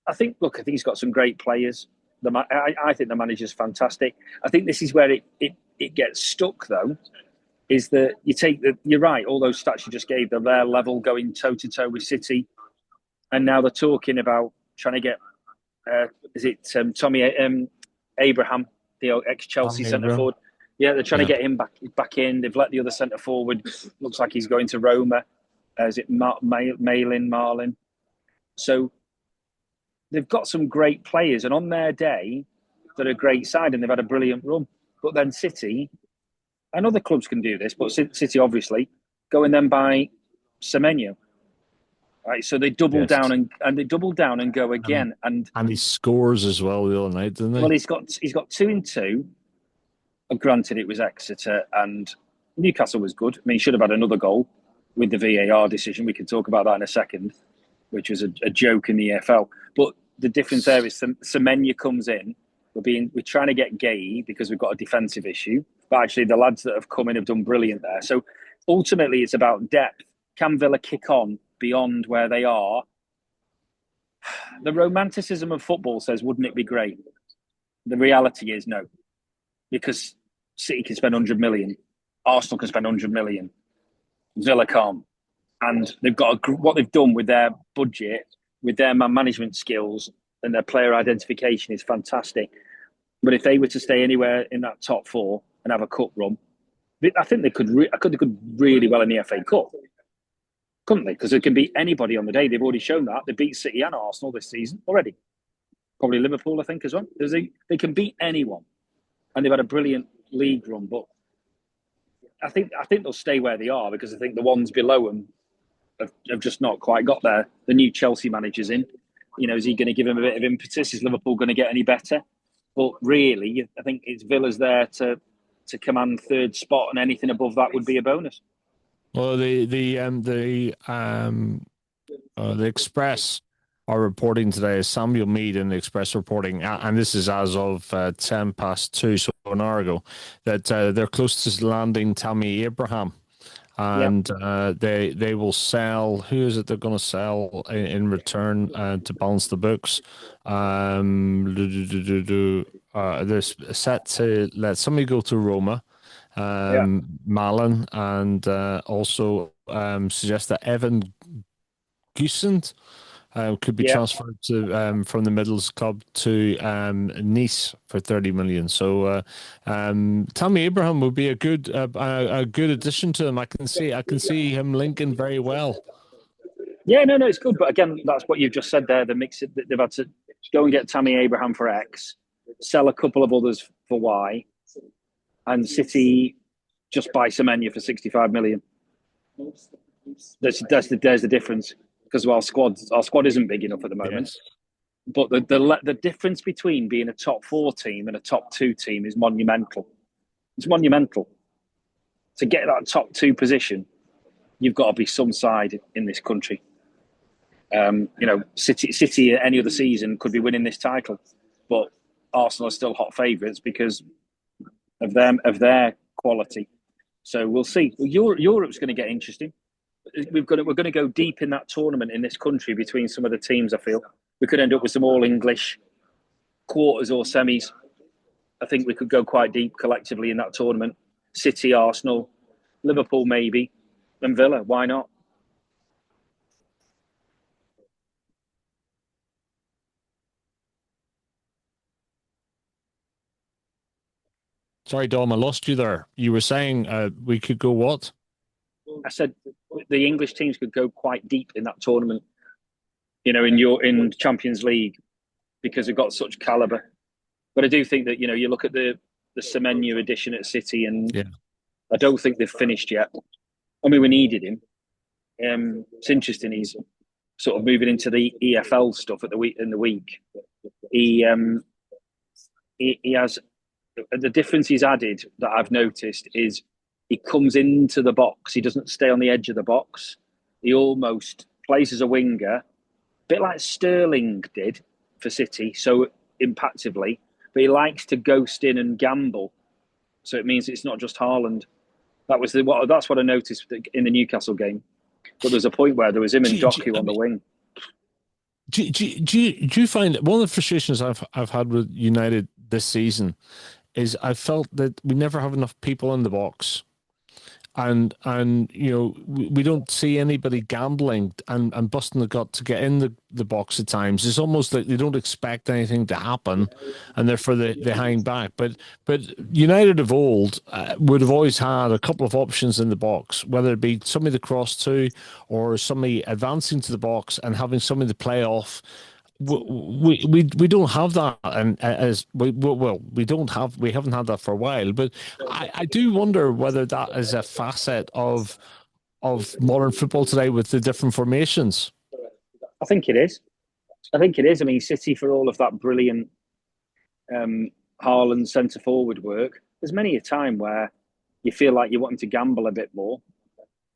Speaker 2: I think he's got some great players. I think the manager's fantastic. I think this is where it gets stuck, though, is that you're right, all those stats you just gave, they're their level going toe-to-toe with City. And now they're talking about trying to get, Tommy Abraham, the ex-Chelsea centre-forward. Yeah, they're trying to get him back in. They've let the other centre-forward, looks like he's going to Roma. Is it Marlin? So they've got some great players. And on their day, they're a great side and they've had a brilliant run. But then City, and other clubs can do this, but City obviously go and then buy Semenyo. Right, so they double down and they double down and go again, and
Speaker 1: he scores as well the other night, didn't he?
Speaker 2: Well, he's got 2-2. Granted, it was Exeter and Newcastle was good. I mean, he should have had another goal with the VAR decision. We can talk about that in a second, which was a joke in the EFL. But the difference there is Semenyo comes in. We're trying to get Gay because we've got a defensive issue. But actually, the lads that have come in have done brilliant there. So ultimately, it's about depth. Can Villa kick on beyond where they are? The romanticism of football says, wouldn't it be great? The reality is no. Because City can spend 100 million. Arsenal can spend 100 million. Villa can't. And they've got what they've done with their budget, with their man management skills and their player identification is fantastic. But if they were to stay anywhere in that top four and have a cup run, I think they could really well in the FA Cup, couldn't they? Because it can beat anybody on the day. They've already shown that. They beat City and Arsenal this season already. Probably Liverpool, I think, as well. They can beat anyone. And they've had a brilliant league run. But I think they'll stay where they are because I think the ones below them have just not quite got there. The new Chelsea manager's in. Is he going to give them a bit of impetus? Is Liverpool going to get any better? But really, I think it's Villa's there to command third spot, and anything above that would be a bonus.
Speaker 1: Well, the Express are reporting today, Samuel Mead in the Express reporting, and this is as of 2:10, so an hour ago, that they're close to landing Tammy Abraham. And they will sell. Who is it they're going to sell in return to balance the books? They're set to let somebody go to Roma, Malin, and also suggest that Evan Gusent could be transferred to from the Middles club to Nice for 30 million. So Tammy Abraham would be a good addition to them. I can see him linking very well.
Speaker 2: Yeah, no, it's good. But again, that's what you've just said there. The mix they've had to go and get Tammy Abraham for X, sell a couple of others for Y, and City just buy Semenyo for 65 million. There's the difference. Because our squad isn't big enough at the moment. Yes. But the difference between being a top 4 team and a top 2 team is monumental. It's monumental. To get that top 2 position, you've got to be some side in this country. City any other season could be winning this title, but Arsenal are still hot favourites because of their quality. So we'll see. Europe's going to get interesting. We're going to go deep in that tournament in this country between some of the teams. I feel we could end up with some all English quarters or semis. I think we could go quite deep collectively in that tournament. City, Arsenal, Liverpool, maybe, and Villa. Why not?
Speaker 1: Sorry, Dom, I lost you there. You were saying we could go what?
Speaker 2: I said the English teams could go quite deep in that tournament, in Champions League because they've got such calibre. But I do think that, you look at the Semenyo edition at City and I don't think they've finished yet. I mean, we needed him. It's interesting. He's sort of moving into the EFL stuff in the week. He has The difference he's added that I've noticed is he comes into the box. He doesn't stay on the edge of the box. He almost plays as a winger, a bit like Sterling did for City, so impactively. But he likes to ghost in and gamble. So it means it's not just Haaland. That's what I noticed in the Newcastle game. But there was a point where there was him and Doku
Speaker 1: I
Speaker 2: on the
Speaker 1: mean,
Speaker 2: wing.
Speaker 1: do you find one of the frustrations I've had with United this season is I felt that we never have enough people in the box. And we don't see anybody gambling and busting the gut to get in the box at times. It's almost like they don't expect anything to happen, and therefore they hang back. But United of old would have always had a couple of options in the box, whether it be somebody to cross to or somebody advancing to the box and having somebody to play off. We don't have that, and as we haven't had that for a while. But I do wonder whether that is a facet of modern football today with the different formations.
Speaker 2: I think it is. I think it is. I mean, City, for all of that brilliant Haaland centre forward work, there's many a time where you feel like you want him to gamble a bit more,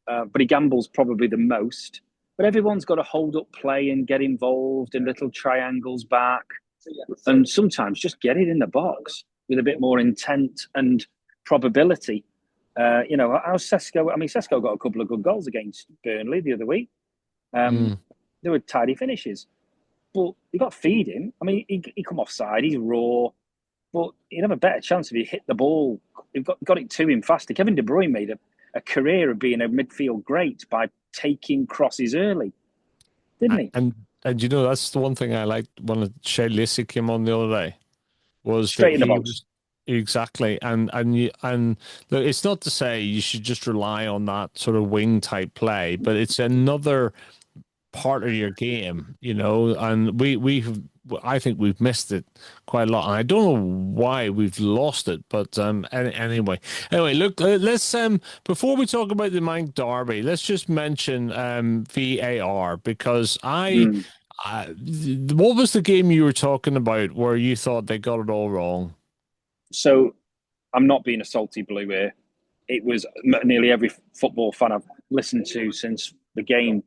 Speaker 2: but he gambles probably the most. But everyone's got to hold up play and get involved in little triangles back, and sometimes just get it in the box with a bit more intent and probability. How's Sesko? I mean, Sesko got a couple of good goals against Burnley the other week.
Speaker 1: Mm.
Speaker 2: They were tidy finishes, but you got to feed him. I mean, he come offside, he's raw, but he'd have a better chance if he hit the ball. You've got it to him faster. Kevin De Bruyne made a career of being a midfield great by taking crosses early, didn't he?
Speaker 1: And that's the one thing I liked when Shea Lacey came on the other day was that
Speaker 2: Straight in the
Speaker 1: he
Speaker 2: box.
Speaker 1: was exactly and look, it's not to say you should just rely on that sort of wing type play, but it's another part of your game, and we've I think we've missed it quite a lot, and I don't know why we've lost it, but anyway, look, let's before we talk about the Manc derby, let's just mention VAR because
Speaker 2: Mm.
Speaker 1: what was the game you were talking about where you thought they got it all wrong?
Speaker 2: So I'm not being a salty blue here. It was nearly every football fan I've listened to since the game,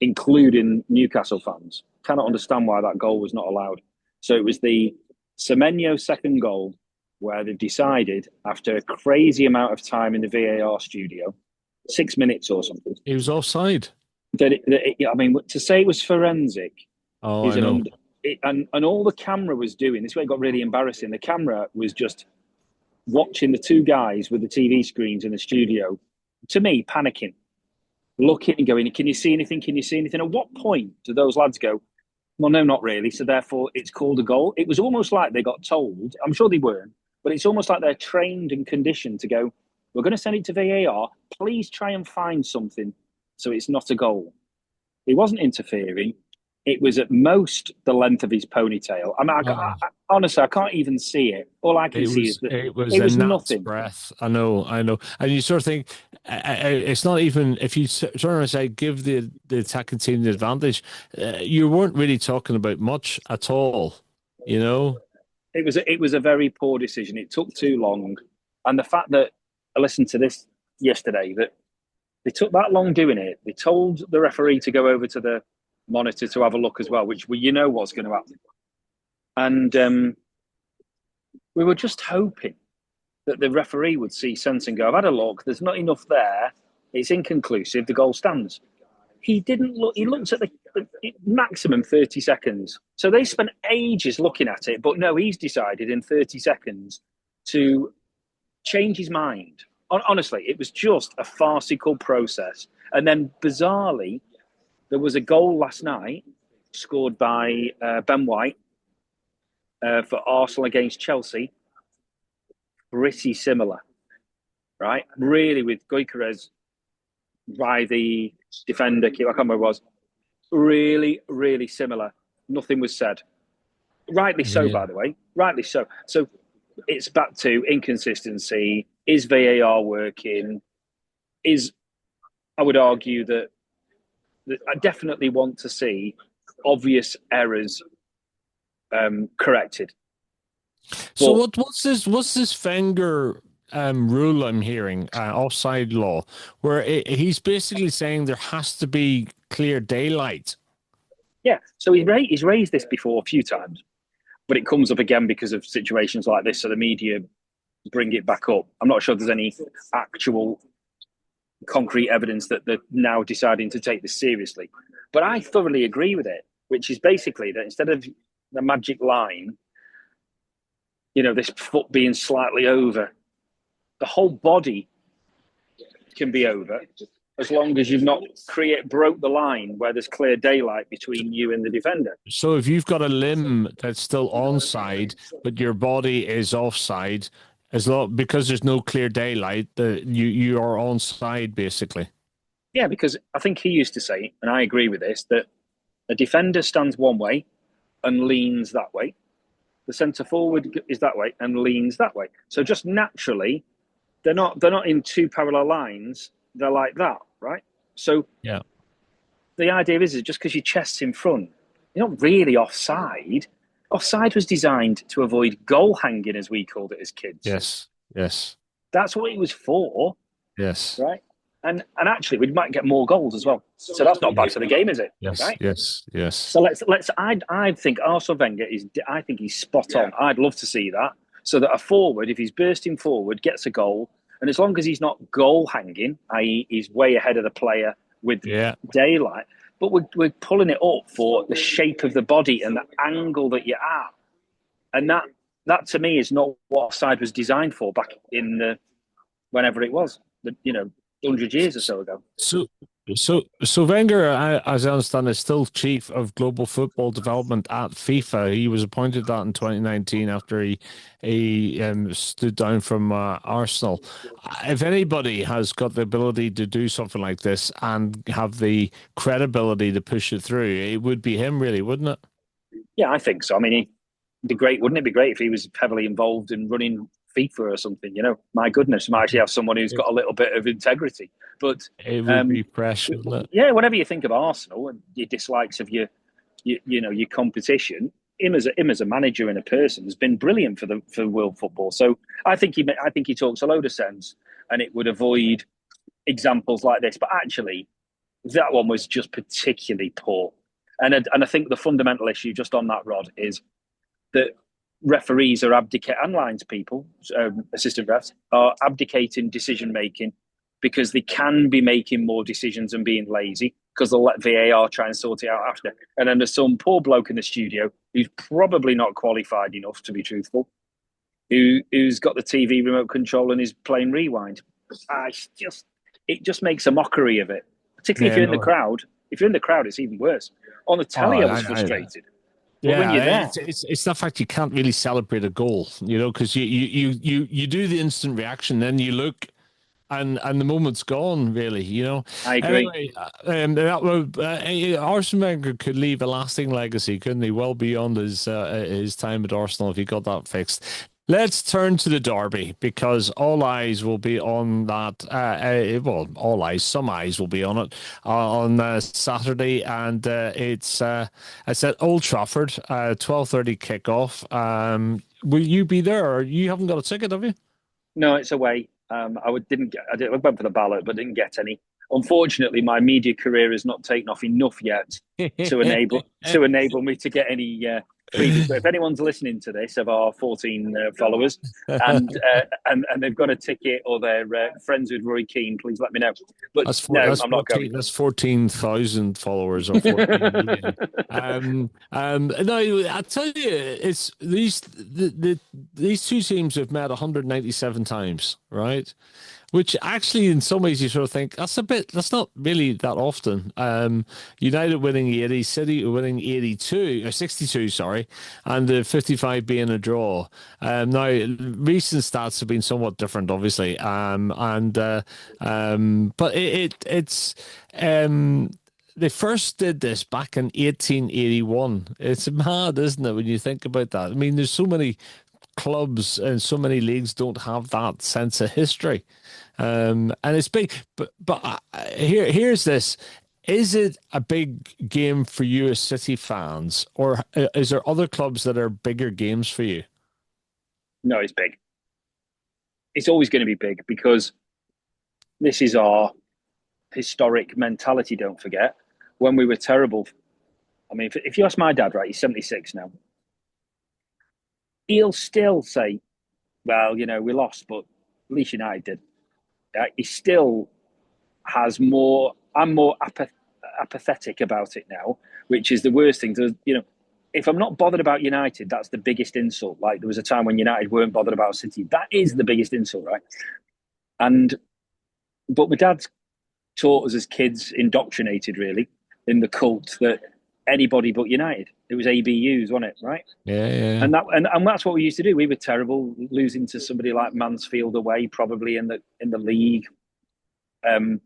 Speaker 2: including Newcastle fans. Cannot understand why that goal was not allowed. So it was the Semenyo second goal where they've decided, after a crazy amount of time in the VAR studio, 6 minutes or something,
Speaker 1: He was offside.
Speaker 2: I mean, to say it was forensic
Speaker 1: Oh,
Speaker 2: is
Speaker 1: I know.
Speaker 2: and all the camera was doing, this way it got really embarrassing. The camera was just watching the two guys with the TV screens in the studio, to me, panicking, looking and going, can you see anything? Can you see anything? At what point do those lads go, well, no, not really. So therefore, it's called a goal. It was almost like they got told, I'm sure they weren't, but it's almost like they're trained and conditioned to go, we're going to send it to VAR. Please try and find something so it's not a goal. He wasn't interfering. It was at most the length of his ponytail. I mean,
Speaker 1: Oh.
Speaker 2: honestly, I can't even see it. All I can
Speaker 1: It
Speaker 2: see is
Speaker 1: was
Speaker 2: that
Speaker 1: it was
Speaker 2: it
Speaker 1: a
Speaker 2: was
Speaker 1: gnat's
Speaker 2: nothing.
Speaker 1: breath. I know, and you sort of think it's not even if you sort of say give the attacking team the advantage, you weren't really talking about much at all, you know.
Speaker 2: It was a very poor decision. It took too long, and the fact that I listened to this yesterday that they took that long doing it. They told the referee to go over to the monitor to have a look as well, which was going to happen. And we were just hoping that the referee would see sense and go, I've had a look, there's not enough there, it's inconclusive, the goal stands. He didn't look, he looked at the maximum 30 seconds. So they spent ages looking at it, but no, he's decided in 30 seconds to change his mind. Honestly, it was just a farcical process. And then bizarrely, there was a goal last night scored by Ben White for Arsenal against Chelsea. Pretty similar, right? Really, with Gyökeres by the defender, I can't remember who it was. Really, really similar. Nothing was said. Rightly so,
Speaker 1: Yeah.
Speaker 2: by the way. Rightly so. So it's back to inconsistency. Is VAR working? I would argue that I definitely want to see obvious errors corrected.
Speaker 1: So
Speaker 2: But
Speaker 1: what's this Wenger rule I'm hearing, offside law, where he's basically saying there has to be clear daylight.
Speaker 2: yeah, so he's raised this before a few times, but it comes up again because of situations like this. So the media bring it back up. I'm not sure there's any actual concrete evidence that they're now deciding to take this seriously. But I thoroughly agree with it, which is basically that instead of the magic line, this foot being slightly over, the whole body can be over as long as you've not broke the line where there's clear daylight between you and the defender.
Speaker 1: So if you've got a limb that's still onside, but your body is offside, as long because there's no clear daylight, you are onside basically.
Speaker 2: Yeah, because I think he used to say, and I agree with this, that a defender stands one way and leans that way. The centre forward is that way and leans that way. So just naturally, they're not in two parallel lines. They're like that, right? So
Speaker 1: Yeah.
Speaker 2: the idea is just because your chest's in front, you're not really offside. Offside was designed to avoid goal hanging, as we called it as kids.
Speaker 1: Yes. Yes.
Speaker 2: That's what it was for,
Speaker 1: Yes.
Speaker 2: right? And actually, we might get more goals as well. So that's not bad for the game, is it?
Speaker 1: Yes.
Speaker 2: Right?
Speaker 1: Yes. Yes.
Speaker 2: So let's. I think Arsene Wenger is. I think he's spot on. I'd love to see that. So that a forward, if he's bursting forward, gets a goal, and as long as he's not goal hanging, i.e., he's way ahead of the player with
Speaker 1: Yeah.
Speaker 2: daylight, but we're pulling it up for the shape of the body and the angle that you're at, and that to me is not what offside was designed for back in the whenever it was, 100 years or so ago.
Speaker 1: So, so Wenger, as I understand, is still chief of global football development at FIFA. He was appointed that in 2019 after he stood down from Arsenal. If anybody has got the ability to do something like this and have the credibility to push it through, it would be him, really, wouldn't it?
Speaker 2: Yeah, I think so. I mean, it'd be great, wouldn't it be great if he was heavily involved in running FIFA or something? My goodness, you might actually have someone who's
Speaker 1: It,
Speaker 2: got a little bit of integrity. But
Speaker 1: it would
Speaker 2: um,
Speaker 1: be fresh, wouldn't it?
Speaker 2: yeah, whatever you think of Arsenal and your dislikes of your competition, him as a manager and a person has been brilliant for world football. So I think he talks a load of sense, and it would avoid examples like this. But actually, that one was just particularly poor. And I think the fundamental issue just on that, Rod, is that referees are abdicating, and lines people, assistant refs, are abdicating decision making because they can be making more decisions and being lazy because they'll let VAR try and sort it out after. And then there's some poor bloke in the studio who's probably not qualified enough, to be truthful, who's got the TV remote control and is playing rewind. It just makes a mockery of it, particularly if
Speaker 1: Yeah,
Speaker 2: you're in the
Speaker 1: no.
Speaker 2: crowd. If you're in the crowd, it's even worse. On the
Speaker 1: Oh,
Speaker 2: telly, I was frustrated, but when
Speaker 1: yeah,
Speaker 2: you're there,
Speaker 1: it's the fact you can't really celebrate a goal, because you do the instant reaction, then you look, and the moment's gone, really.
Speaker 2: I agree.
Speaker 1: Anyway, Arsene Wenger could leave a lasting legacy, couldn't he? Well beyond his time at Arsenal if he got that fixed. Let's turn to the derby because all eyes will be on that. Well, all eyes, some eyes will be on it on Saturday, and it's at Old Trafford, 12:30 kickoff. Will you be there, or you haven't got a ticket, have you?
Speaker 2: No, it's away. I went for the ballot, but didn't get any. Unfortunately, my media career has not taken off enough yet to enable me to get any freebies. But if anyone's listening to this of our 14 followers, and they've got a ticket or they're friends with Roy Keane, please let me know. But no,
Speaker 1: That's
Speaker 2: I'm not going.
Speaker 1: 14. That's 14,000 followers or 14 million. No, I tell you, it's these two teams have met 197 times, right? Which actually, in some ways, you sort of think that's not really that often. United winning 80, City winning 82 or 62, sorry, and the 55 being a draw. Now, recent stats have been somewhat different, obviously, but it's they first did this back in 1881. It's mad, isn't it, when you think about that? I mean, there's so many clubs and so many leagues don't have that sense of history. And it's big, but here's this. Is it a big game for you as City fans, or is there other clubs that are bigger games for you?
Speaker 2: No, it's big. It's always going to be big because this is our historic mentality. Don't forget when we were terrible. I mean, if you ask my dad, right, he's 76 now. He'll still say, "Well, we lost, but at least United did." He still has more. I'm more apathetic about it now, which is the worst thing. If I'm not bothered about United, that's the biggest insult. Like there was a time when United weren't bothered about City. That is the biggest insult, right? And but my dad's taught us as kids, indoctrinated really in the cult that anybody but United. It was ABUs, wasn't it? Right?
Speaker 1: Yeah, yeah.
Speaker 2: And that's what we used to do. We were terrible, losing to somebody like Mansfield away, probably in the league. Um,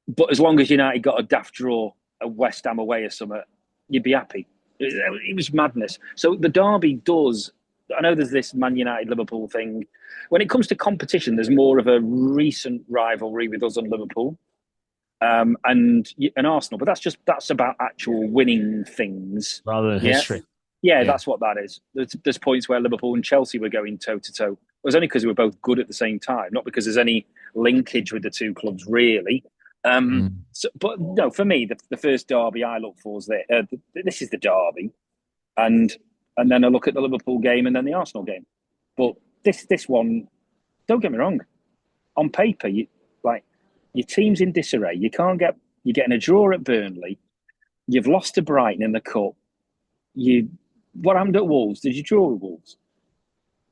Speaker 2: but as long as United got a daft draw at West Ham away or something, you'd be happy. It was madness. So the derby does. I know there's this Man United Liverpool thing. When it comes to competition, there's more of a recent rivalry with us and Liverpool. And Arsenal, but that's about actual winning things.
Speaker 1: Rather than
Speaker 2: Yeah,
Speaker 1: history.
Speaker 2: yeah,
Speaker 1: Yeah.
Speaker 2: that's what that is. There's points where Liverpool and Chelsea were going toe to toe. It was only because we were both good at the same time, not because there's any linkage with the two clubs really.
Speaker 1: Mm.
Speaker 2: But no, for me, the first derby I look for is that this is the derby, and then I look at the Liverpool game and then the Arsenal game. But this one, don't get me wrong, on paper, like your team's in disarray. You're getting a draw at Burnley. You've lost to Brighton in the cup. What happened at Wolves? Did you draw with Wolves?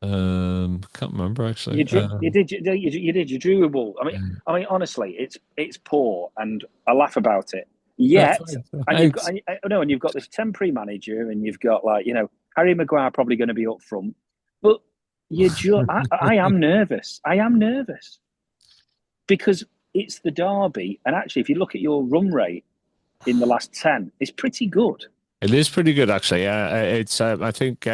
Speaker 1: Can't remember actually.
Speaker 2: You drew. You drew with Wolves.
Speaker 1: Yeah.
Speaker 2: I mean, honestly, it's poor, and I laugh about it. Yet,
Speaker 1: Thanks.
Speaker 2: and you've got,
Speaker 1: Thanks.
Speaker 2: and you've got this temporary manager, and you've got Harry Maguire probably going to be up front, but I am nervous. I am nervous because it's the derby, and actually, if you look at your run rate in the last 10, it's pretty good.
Speaker 1: It is pretty good, actually. It's. I think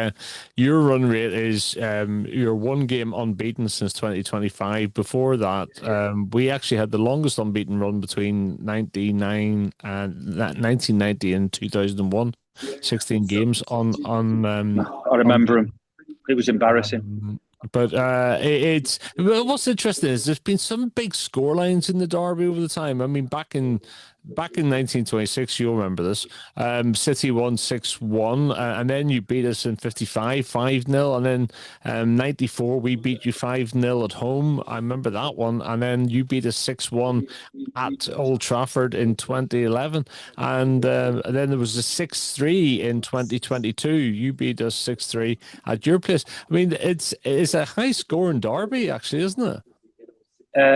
Speaker 1: your run rate is you're one game unbeaten since 2025. Before that, we actually had the longest unbeaten run between 1990 and 2001. 16 games on
Speaker 2: I remember him.
Speaker 1: unbeaten.
Speaker 2: It was embarrassing.
Speaker 1: But it's well, what's interesting is there's been some big score lines in the derby over the time. I mean, back in 1926, you'll remember this. City won 6-1, and then you beat us in 55 5-0, and then 94 we beat you 5-0 at home. I remember that one, and then you beat us 6-1 at Old Trafford in 2011, and then there was a 6-3 in 2022. You beat us 6-3 at your place. I mean, it's a high scoring derby, actually, isn't it?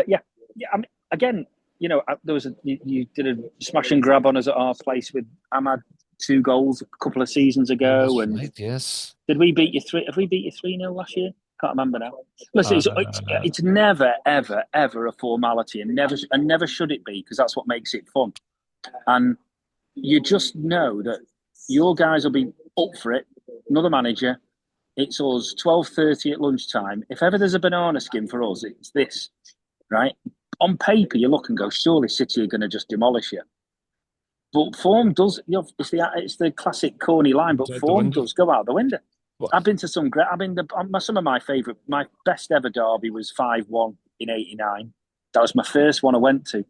Speaker 2: Yeah, yeah. I mean, again, there was you did a smash and grab on us at our place with Ahmad, 2 goals a couple of seasons
Speaker 1: Oh,
Speaker 2: ago,
Speaker 1: that's
Speaker 2: and
Speaker 1: right. Yes.
Speaker 2: did we beat you three? Have we beat you 3-0 last year? Can't remember now. Listen,
Speaker 1: Uh,
Speaker 2: it's never, ever, ever a formality, and never should it be, because that's what makes it fun. And you just know that your guys will be up for it. Another manager. It's us 12:30 at lunchtime. If ever there's a banana skin for us, it's this, right? On paper, you look and go, surely City are going to just demolish you. But form does. It's the classic corny line,
Speaker 1: it's
Speaker 2: but
Speaker 1: out the
Speaker 2: form
Speaker 1: window.
Speaker 2: does go out the window.
Speaker 1: What?
Speaker 2: I've been to some great. I mean, some of my best ever derby was 5-1 in '89. That was my first one I went to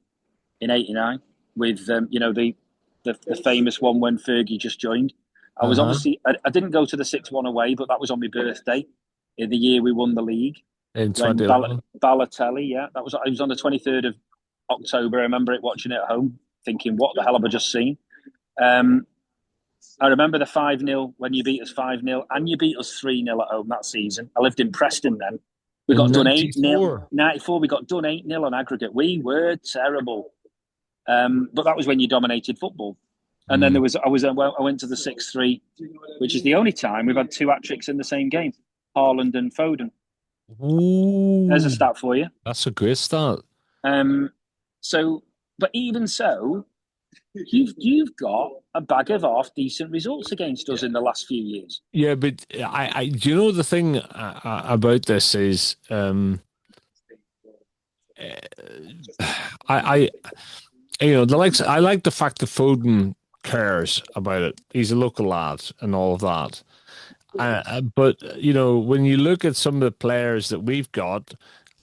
Speaker 2: in '89 with the famous one when Fergie just joined. I was
Speaker 1: Uh-huh.
Speaker 2: obviously I didn't go to the 6-1 away, but that was on my birthday in the year we won the league
Speaker 1: In
Speaker 2: when
Speaker 1: 2011.
Speaker 2: Balotelli. Yeah, that was. It was on the 23rd of October. I remember it, watching it at home, thinking, "What the hell have I just seen?" Um, I remember the 5-0 when you beat us 5-0, and you beat us 3-0 at home that season. I lived in Preston then. We
Speaker 1: In
Speaker 2: got done 8-0.
Speaker 1: 94.
Speaker 2: 94, we got done 8-0 on aggregate. We were terrible. But that was when you dominated football. And then
Speaker 1: Mm.
Speaker 2: I went to the 6-3, which is the only time we've had two hat tricks in the same game, Haaland and Foden. There's a
Speaker 1: Ooh,
Speaker 2: stat for you.
Speaker 1: that's a great start.
Speaker 2: Um, so, but even so, you've got a bag of half decent results against us
Speaker 1: Yeah.
Speaker 2: in the last few years.
Speaker 1: Yeah, but do you know the thing about this is, I, I like the fact that Foden cares about it. He's a local lad and all of that. But when you look at some of the players that we've got,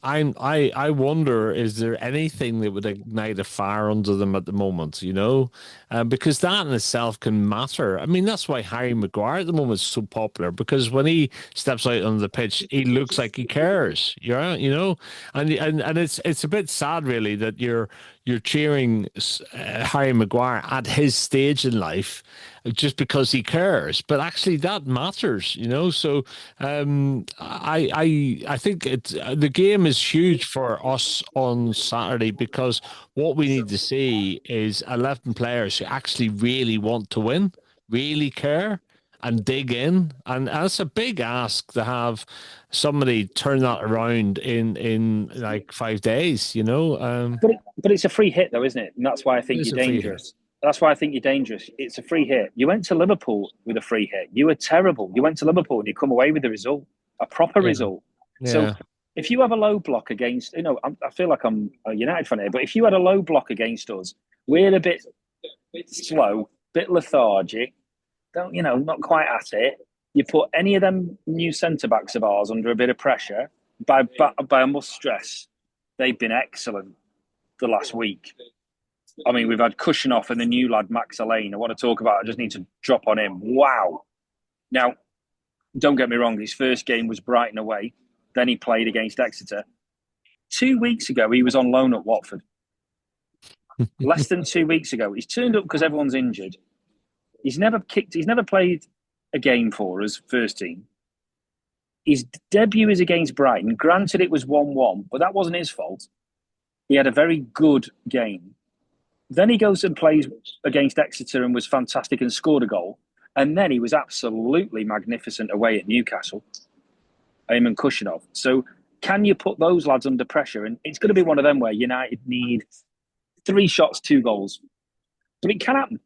Speaker 1: I wonder, is there anything that would ignite a fire under them at the moment? Because that in itself can matter. I mean, that's why Harry Maguire at the moment is so popular, because when he steps out on the pitch, he looks like he cares. And it's a bit sad, really, that you're cheering Harry Maguire at his stage in life just because he cares. But actually, that matters. So I think the game is huge for us on Saturday, because what we need to see is 11 players who actually really want to win, really care, and dig in. And that's a big ask to have somebody turn that around in like 5 days.
Speaker 2: But it's a free hit though, isn't it? And that's why I think
Speaker 1: It's
Speaker 2: you're
Speaker 1: a free hit.
Speaker 2: dangerous. That's why I think you're dangerous. It's a free hit. You went to Liverpool with a free hit. You were terrible. You went to Liverpool and you come away with a result, a proper
Speaker 1: Yeah,
Speaker 2: result. So
Speaker 1: yeah.
Speaker 2: if you have a low block against, I feel like I'm a United fan here, but if you had a low block against us, we're a bit slow, bit lethargic, not quite at it. You put any of them new centre backs of ours under a bit of pressure. By I must stress, they've been excellent the last week. I mean, we've had Kushnoff and the new lad Max Lane. I want to talk about. I just need to drop on him. Wow. Now, don't get me wrong. His first game was Brighton away. Then he played against Exeter. 2 weeks ago, he was on loan at Watford. Less than 2 weeks ago, he's turned up because everyone's injured. He's never kicked. He's never played a game for us first team. His debut is against Brighton. Granted, it was 1-1, but that wasn't his fault. He had a very good game. Then he goes and plays against Exeter and was fantastic and scored a goal. And then he was absolutely magnificent away at Newcastle, Eamon Kushnoff. So can you put those lads under pressure? And it's going to be one of them where United need 3 shots, 2 goals. But it can happen.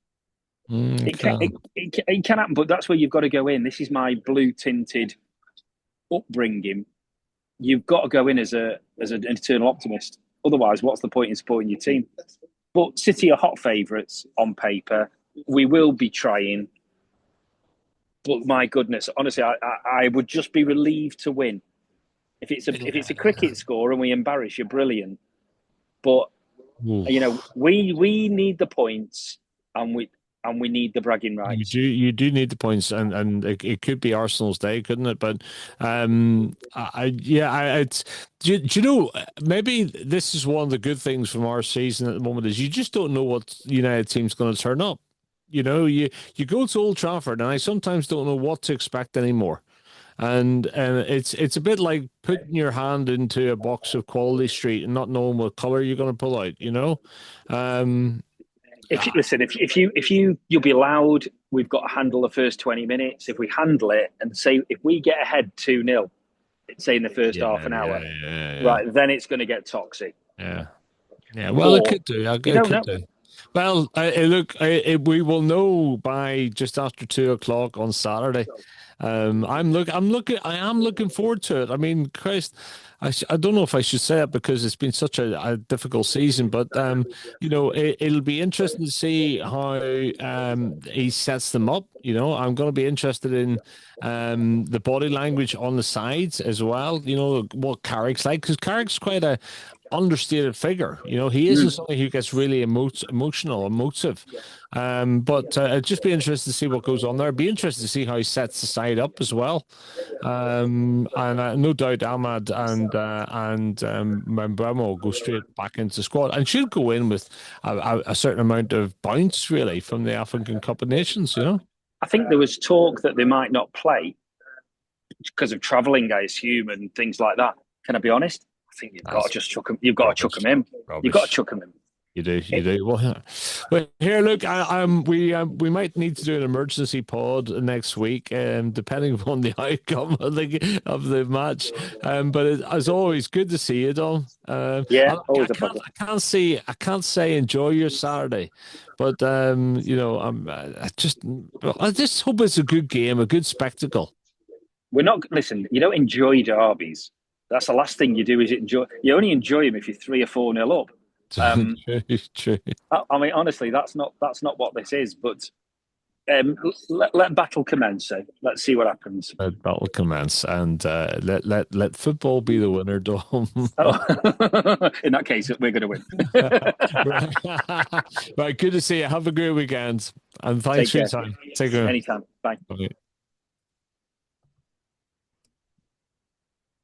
Speaker 2: It can,
Speaker 1: Okay.
Speaker 2: it can happen, but that's where you've got to go in. This is my blue tinted upbringing. You've got to go in as an eternal optimist. Otherwise, what's the point in supporting your team? But City are hot favourites on paper. We will be trying. But my goodness, honestly, I would just be relieved to win. If it's a cricket score and we embarrass you, brilliant. But
Speaker 1: Oof.
Speaker 2: we need the points and we need the bragging rights.
Speaker 1: You do need the points, and it could be Arsenal's day, couldn't it? But yeah, it's do you know, maybe this is one of the good things from our season at the moment, is you just don't know what United team's going to turn up. You go to Old Trafford, and I sometimes don't know what to expect anymore. And it's a bit like putting your hand into a box of Quality Street and not knowing what color you're going to pull out. Um,
Speaker 2: If you, listen, if you'll be loud. We've got to handle the first 20 minutes. If we handle it and say if we get ahead 2-0, say in the first
Speaker 1: yeah,
Speaker 2: half an
Speaker 1: yeah,
Speaker 2: hour,
Speaker 1: yeah, yeah.
Speaker 2: right, then it's going to get toxic.
Speaker 1: Yeah. Yeah, well, it
Speaker 2: But
Speaker 1: could do.
Speaker 2: you
Speaker 1: It
Speaker 2: don't
Speaker 1: could
Speaker 2: know.
Speaker 1: do. Well, look, we will know by just after 2 o'clock on Saturday. I am looking forward to it. I mean, Christ, I don't know if I should say it because it's been such a difficult season, but it'll be interesting to see how he sets them up. I'm going to be interested in the body language on the sides as well. What Carrick's like, because Carrick's quite a understated figure. He isn't
Speaker 2: Mm.
Speaker 1: somebody who gets really emotional, emotive. But it'd just be interesting to see what goes on there. It'd be interesting to see how he sets the side up as well. And no doubt Ahmad and Mbemo will go straight back into the squad and should go in with a certain amount of bounce, really, from the African Cup of Nations.
Speaker 2: I think there was talk that they might not play because of travelling, I assume, and things like that. Can I be honest? I think you've got to
Speaker 1: That's
Speaker 2: just chuck them. You've got to chuck
Speaker 1: rubbish.
Speaker 2: them in. You've got to
Speaker 1: Rubbish.
Speaker 2: chuck them in.
Speaker 1: You do, you
Speaker 2: It,
Speaker 1: do. Well, here, look, we might need to do an emergency pod next week, depending upon the outcome of the match. But as always, good to see you, Dom.
Speaker 2: yeah,
Speaker 1: I, I
Speaker 2: always a
Speaker 1: can't,
Speaker 2: pleasure.
Speaker 1: I can't say enjoy your Saturday, but I just hope it's a good game, a good spectacle.
Speaker 2: We're not listen. You don't enjoy derbies. That's the last thing you do. Is enjoy. You only enjoy them if you're 3 or 4 nil up. Um,
Speaker 1: True, true.
Speaker 2: I mean, honestly, that's not what this is. But Let battle commence. So let's see what happens.
Speaker 1: That will commence, and let football be the winner, Dom.
Speaker 2: Oh, in that case, we're going to win.
Speaker 1: Right. Right, good to see you. Have a great weekend, and thanks
Speaker 2: Take
Speaker 1: for your
Speaker 2: care.
Speaker 1: time. Take care.
Speaker 2: Anytime. Bye.
Speaker 1: Bye.